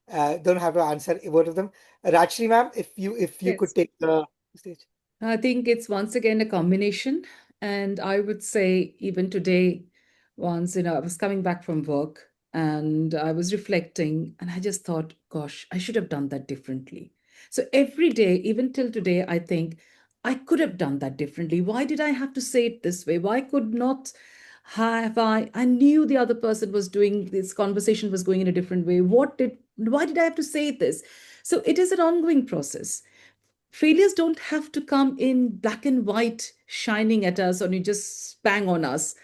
Don't have to answer both of them. Rajashree ma'am, if you could Yes. take the stage. I think it's once again a combination. And I would say even today, once, I was coming back from work and I was reflecting and I just thought, gosh, I should have done that differently. So every day, even till today, I think I could have done that differently. Why did I have to say it this way? Why could not have I knew the other person was doing this conversation was going in a different way. Why did I have to say this? So it is an ongoing process. Failures don't have to come in black and white shining at us or you just bang on us.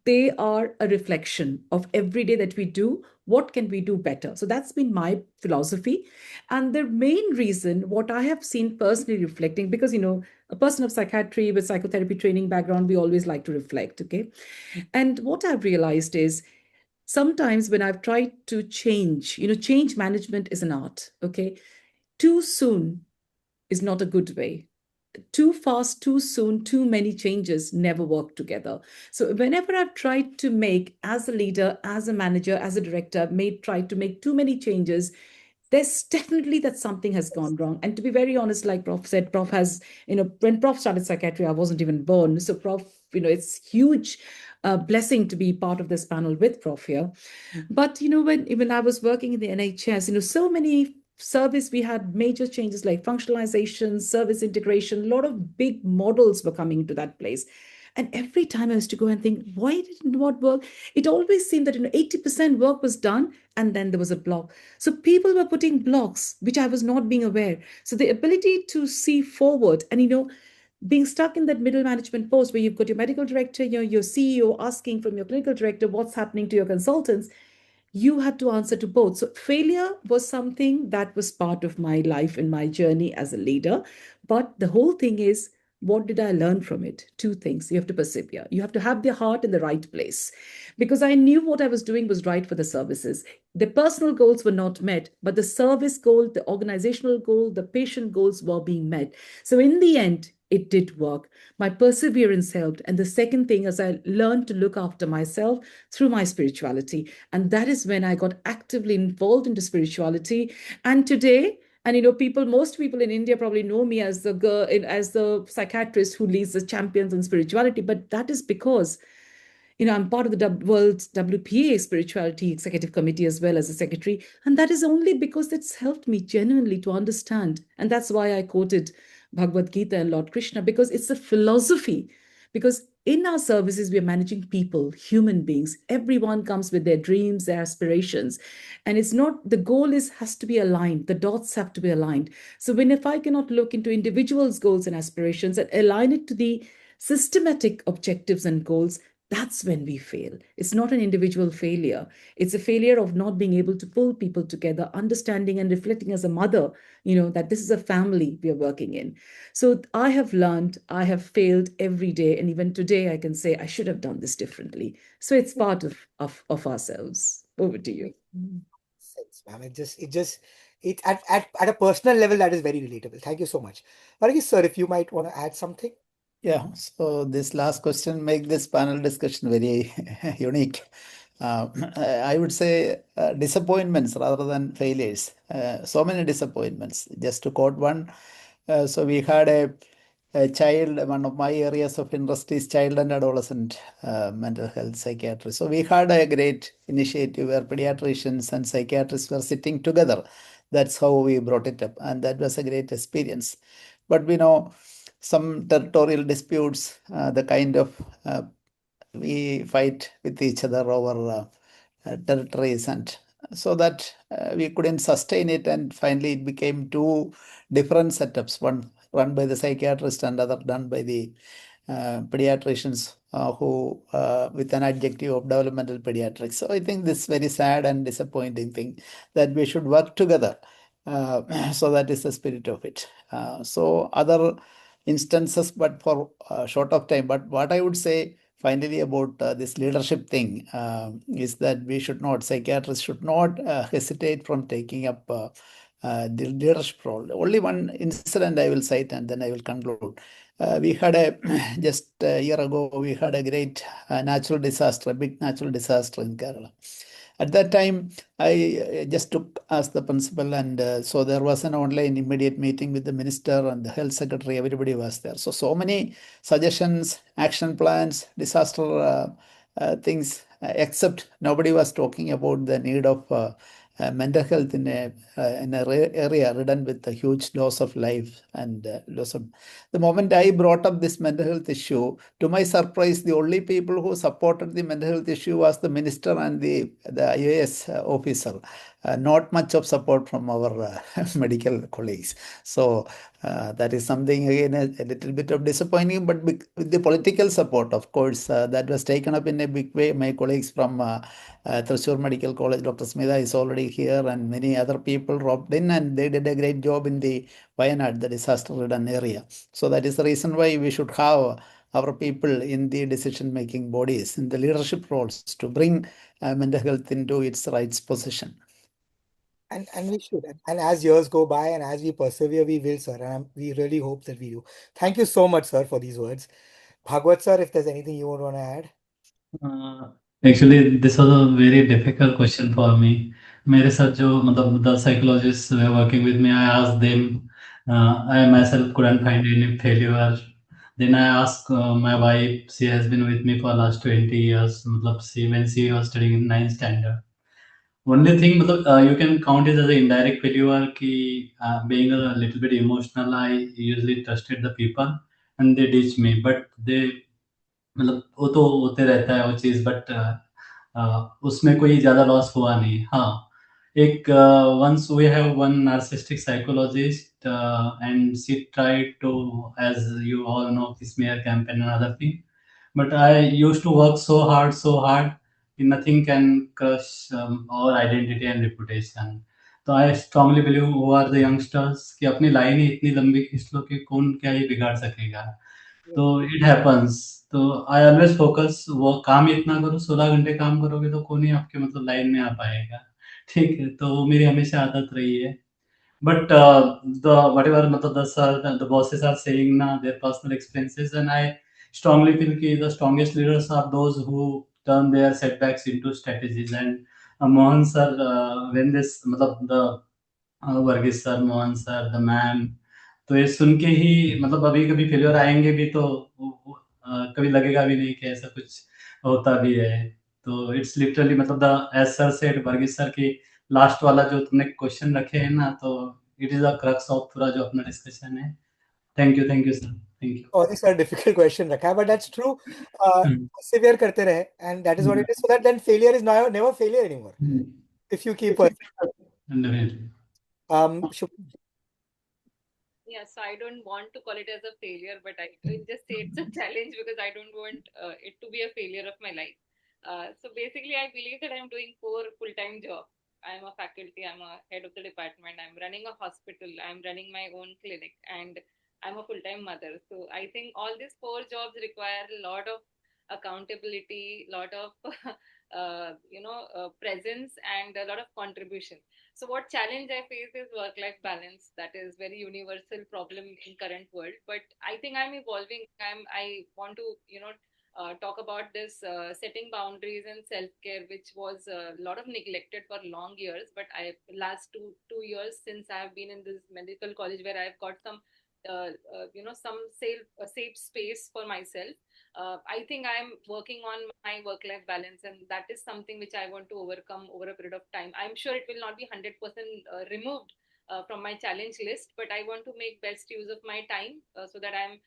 They are a reflection of every day that we do. What can we do better? So that's been my philosophy. And the main reason, what I have seen personally reflecting, because a person of psychiatry with psychotherapy training background, we always like to reflect. Okay. And what I've realized is sometimes when I've tried to change, change management is an art. Okay. Too soon is not a good way. Too fast, too soon, too many changes never work together. So whenever I've tried to make, as a leader, as a manager, as a director, tried to make too many changes, there's definitely that something has gone wrong. And to be very honest, like Prof said, Prof has, when Prof started psychiatry, I wasn't even born. So Prof, it's huge blessing to be part of this panel with Prof here. But, when I was working in the NHS, so many service, we had major changes like functionalization, service integration, a lot of big models were coming into that place. And every time I used to go and think, why did it not work? It always seemed that 80% work was done and then there was a block. So people were putting blocks, which I was not being aware. So the ability to see forward and, being stuck in that middle management post where you've got your medical director, your CEO asking from your clinical director what's happening to your consultants, you had to answer to both. So failure was something that was part of my life and my journey as a leader. But the whole thing is, what did I learn from it? Two things. You have to persevere. You have to have the heart in the right place. Because I knew what I was doing was right for the services. The personal goals were not met, but the service goal, the organizational goal, the patient goals were being met. So in the end, it did work. My perseverance helped. And the second thing is I learned to look after myself through my spirituality. And that is when I got actively involved into spirituality. And today, and most people in India probably know me as the psychiatrist who leads the champions in spirituality. But that is because I'm part of the World WPA Spirituality Executive Committee as well as a secretary. And that is only because it's helped me genuinely to understand. And that's why I quoted Bhagwat Gita and Lord Krishna, because it's a philosophy. Because in our services, we are managing people, human beings. Everyone comes with their dreams, their aspirations. And it's not, the goal has to be aligned. The dots have to be aligned. So if I cannot look into individuals' goals and aspirations and align it to the systematic objectives and goals, that's when we fail. It's not an individual failure. It's a failure of not being able to pull people together, understanding and reflecting as a mother, that this is a family we are working in. So I have learned, I have failed every day. And even today, I can say I should have done this differently. So it's part of ourselves. Over to you. Sense, ma'am. It at a personal level, that is very relatable. Thank you so much. Varghese sir, if you might want to add something. Yeah, so this last question make this panel discussion very unique. I would say disappointments rather than failures. So many disappointments. Just to quote one, so we had a child, one of my areas of interest is child and adolescent mental health psychiatry. So we had a great initiative where pediatricians and psychiatrists were sitting together. That's how we brought it up, and that was a great experience. But we know some territorial disputes, the kind of we fight with each other over territories, and so that we couldn't sustain it, and finally it became two different setups, one run by the psychiatrist and other done by the pediatricians who with an adjective of developmental pediatrics. So I think this very sad and disappointing thing that we should work together. So that is the spirit of it. So other instances, but for short of time. But what I would say finally about this leadership thing is that we should not, psychiatrists should not hesitate from taking up the leadership role. Only one incident I will cite and then I will conclude. We had just a year ago, we had a great natural disaster, a big natural disaster in Kerala. At that time, I just took as the principal, and so there was an online immediate meeting with the minister and the health secretary. Everybody was there. So many suggestions, action plans, disaster things, except nobody was talking about the need of mental health in a area ridden with a huge loss of life and loss of. The moment I brought up this mental health issue, to my surprise, the only people who supported the mental health issue was the minister and the IAS officer. Not much of support from our medical colleagues. So that is something again a little bit of disappointing, but with the political support, of course, that was taken up in a big way. My colleagues from Thrissur Medical College, Dr. Smita is already here, and many other people roped in, and they did a great job in the Wayanad, the disaster-ridden area. So that is the reason why we should have our people in the decision-making bodies, in the leadership roles, to bring mental health into its rights position. And we should. And as years go by and as we persevere, we will, sir. And we really hope that we do. Thank you so much, sir, for these words. Bhagwat, sir, if there's anything you would want to add. Actually, this was a very difficult question for me. मेरे साथ जो मतलब the psychologists were working with me, I asked them. I myself couldn't find any failure. Then I asked my wife. She has been with me for last 20 years. मतलब when she was studying in 9th standard. Only thing मतलब you can count it as an indirect failure कि being a little bit emotional, I usually trusted the people and they ditched me, but they मतलब वो तो होते रहता है वो चीज़, but उसमें कोई ज़्यादा लॉस हुआ नहीं। हाँ, एक once we have one narcissistic psychologist and she tried to, as you all know, smear campaign and other thing, but I used to work so hard, nothing can crush our identity and reputation. तो I strongly believe who are the youngsters कि अपनी line ही इतनी लंबी खींच लो कि कौन क्या ही बिगाड़ सकेगा। तो इट हैपेंस। तो आई ऑलवेज फोकस, वो काम ही इतना करो, 16 घंटे काम करोगे तो कौन ही आपके मतलब लाइन में आ पाएगा। ठीक है, तो वो मेरी हमेशा आदत रही है। But the whatever matlab the bosses are saying na their personal experiences, and I strongly feel ki the strongest leaders are those who turn their setbacks into strategies. And Mohan sir, when this matlab the Varghese sir, Mohan sir, the ma'am, तो ये सुन के ही मतलब अभी कभी failure आएंगे भी तो कभी लगेगा भी नहीं कि ऐसा कुछ होता भी है। तो इट्स लिटरली मतलब the as sir said, Varghese sir की लास्ट वाला जो तुमने क्वेश्चन रखे हैं ना, तो it is a crux of पूरा जो अपना डिस्कशन है। Thank you sir, thank you. और सर डिफिकल्ट क्वेश्चन रखा है, बट दैट्स ट्रू। सिवियर करते रहे, and that is what it is, so that then failure is never failure anymore if you keep Definitely. Yeah, so I don't want to call it as a failure, but I will just say it's a challenge because I don't want it to be a failure of my life. So basically, I believe that I'm doing 4 full-time jobs. I'm a faculty, I'm a head of the department, I'm running a hospital, I'm running my own clinic, and I'm a full-time mother. So I think all these 4 jobs require a lot of accountability, lot of presence, and a lot of contribution. So what challenge I face is work-life balance. That is very universal problem in current world. But I think I'm evolving. I want to talk about this setting boundaries and self-care, which was a lot of neglected for long years. But I last two years since I've been in this medical college where I've got some some safe space for myself. I think I'm working on my work-life balance, and that is something which I want to overcome over a period of time. I'm sure it will not be 100% removed from my challenge list, but I want to make best use of my time so that I'm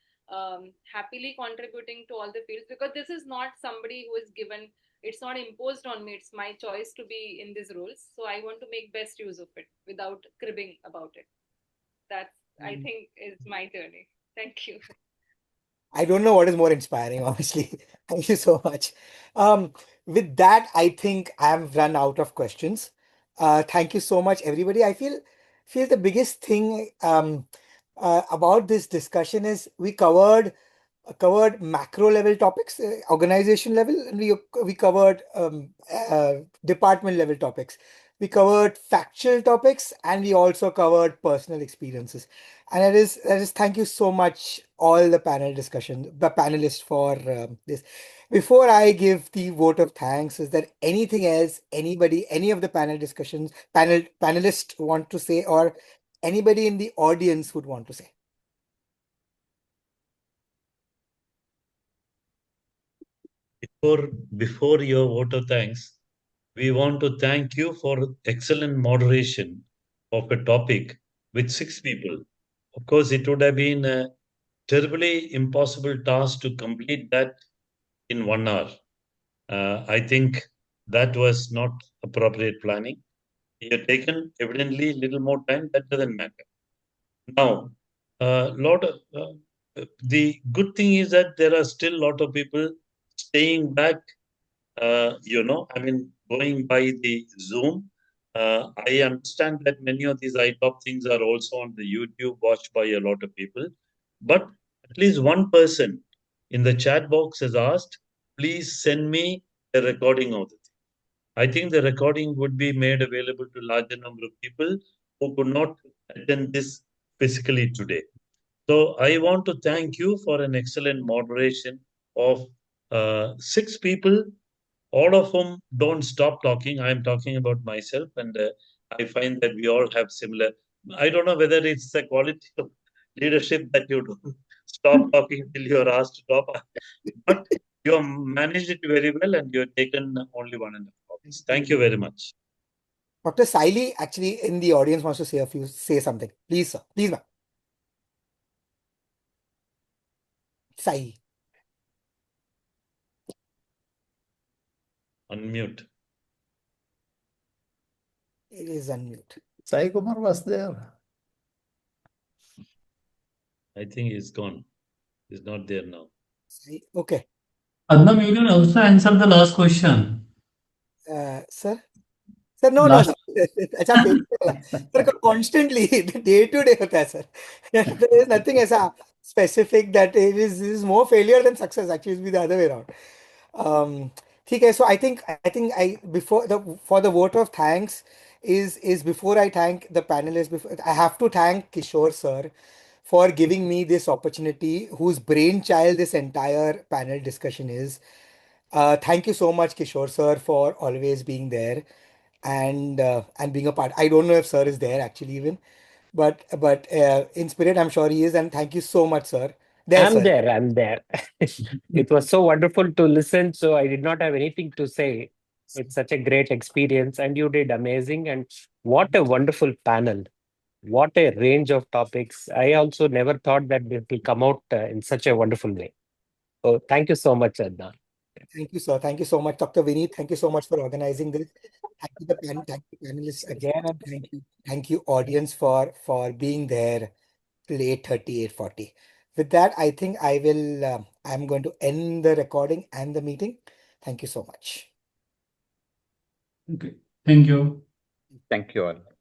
happily contributing to all the fields, because this is not somebody who is given. It's not imposed on me. It's my choice to be in these roles. So I want to make best use of it without cribbing about it. That's, I think, is my journey. Thank you. I don't know what is more inspiring, honestly. Thank you so much. Um, with that, I think I've run out of questions. Thank you so much, everybody. I feel the biggest thing about this discussion is we covered macro level topics, organization level, and we covered department level topics. We covered factual topics, and we also covered personal experiences. And that is thank you so much, all the panelists for this. Before I give the vote of thanks, is there anything else anybody, any of the panelists want to say, or anybody in the audience would want to say? Before your vote of thanks, we want to thank you for excellent moderation of a topic with 6 people. Of course, it would have been a terribly impossible task to complete that in 1 hour. I think that was not appropriate planning. You have taken evidently little more time. That doesn't matter. Now, the good thing is that there are still a lot of people staying back. Going by the Zoom. I understand that many of these iTop things are also on the YouTube, watched by a lot of people. But at least one person in the chat box has asked, please send me a recording of it. I think the recording would be made available to larger number of people who could not attend this physically today. So I want to thank you for an excellent moderation of 6 people, all of whom don't stop talking. I'm talking about myself, and I find that we all have similar. I don't know whether it's the quality of leadership that you don't stop talking till you're asked to stop, but you have managed it very well, and you have taken only 1.5 hours. Thank you very much. Dr. Saili, actually, in the audience, wants to say something. Please, sir. Please, ma'am. Sai. Unmute. It is unmute. Sai Kumar was there. I think he's gone. He's not there now. Okay. Adnan, you can also answer the last question. Sir? Sir, no. अच्छा painful है. Sir, constantly day to day होता है, sir. There is nothing ऐसा specific that it is more failure than success. Actually, it's be the other way around. ठीक है. So I think I before the vote of thanks is before I thank the panelists. I have to thank Kishore sir for giving me this opportunity, whose brainchild this entire panel discussion is. Thank you so much, Kishore sir, for always being there and being a part. I don't know if sir is there actually even, but in spirit, I'm sure he is. And thank you so much, sir. I'm there. It was so wonderful to listen. So I did not have anything to say. It's such a great experience, and you did amazing. And what a wonderful panel. What a range of topics. I also never thought that it will come out in such a wonderful way. So thank you so much, Adnan. Thank you, sir. Thank you so much, Dr. Vineet. Thank you so much for organizing this. Thank you panelists again, and thank you audience for being there till 8:30, 8:40. With that, I think I'm going to end the recording and the meeting. Thank you so much. Okay. Thank you. Thank you all.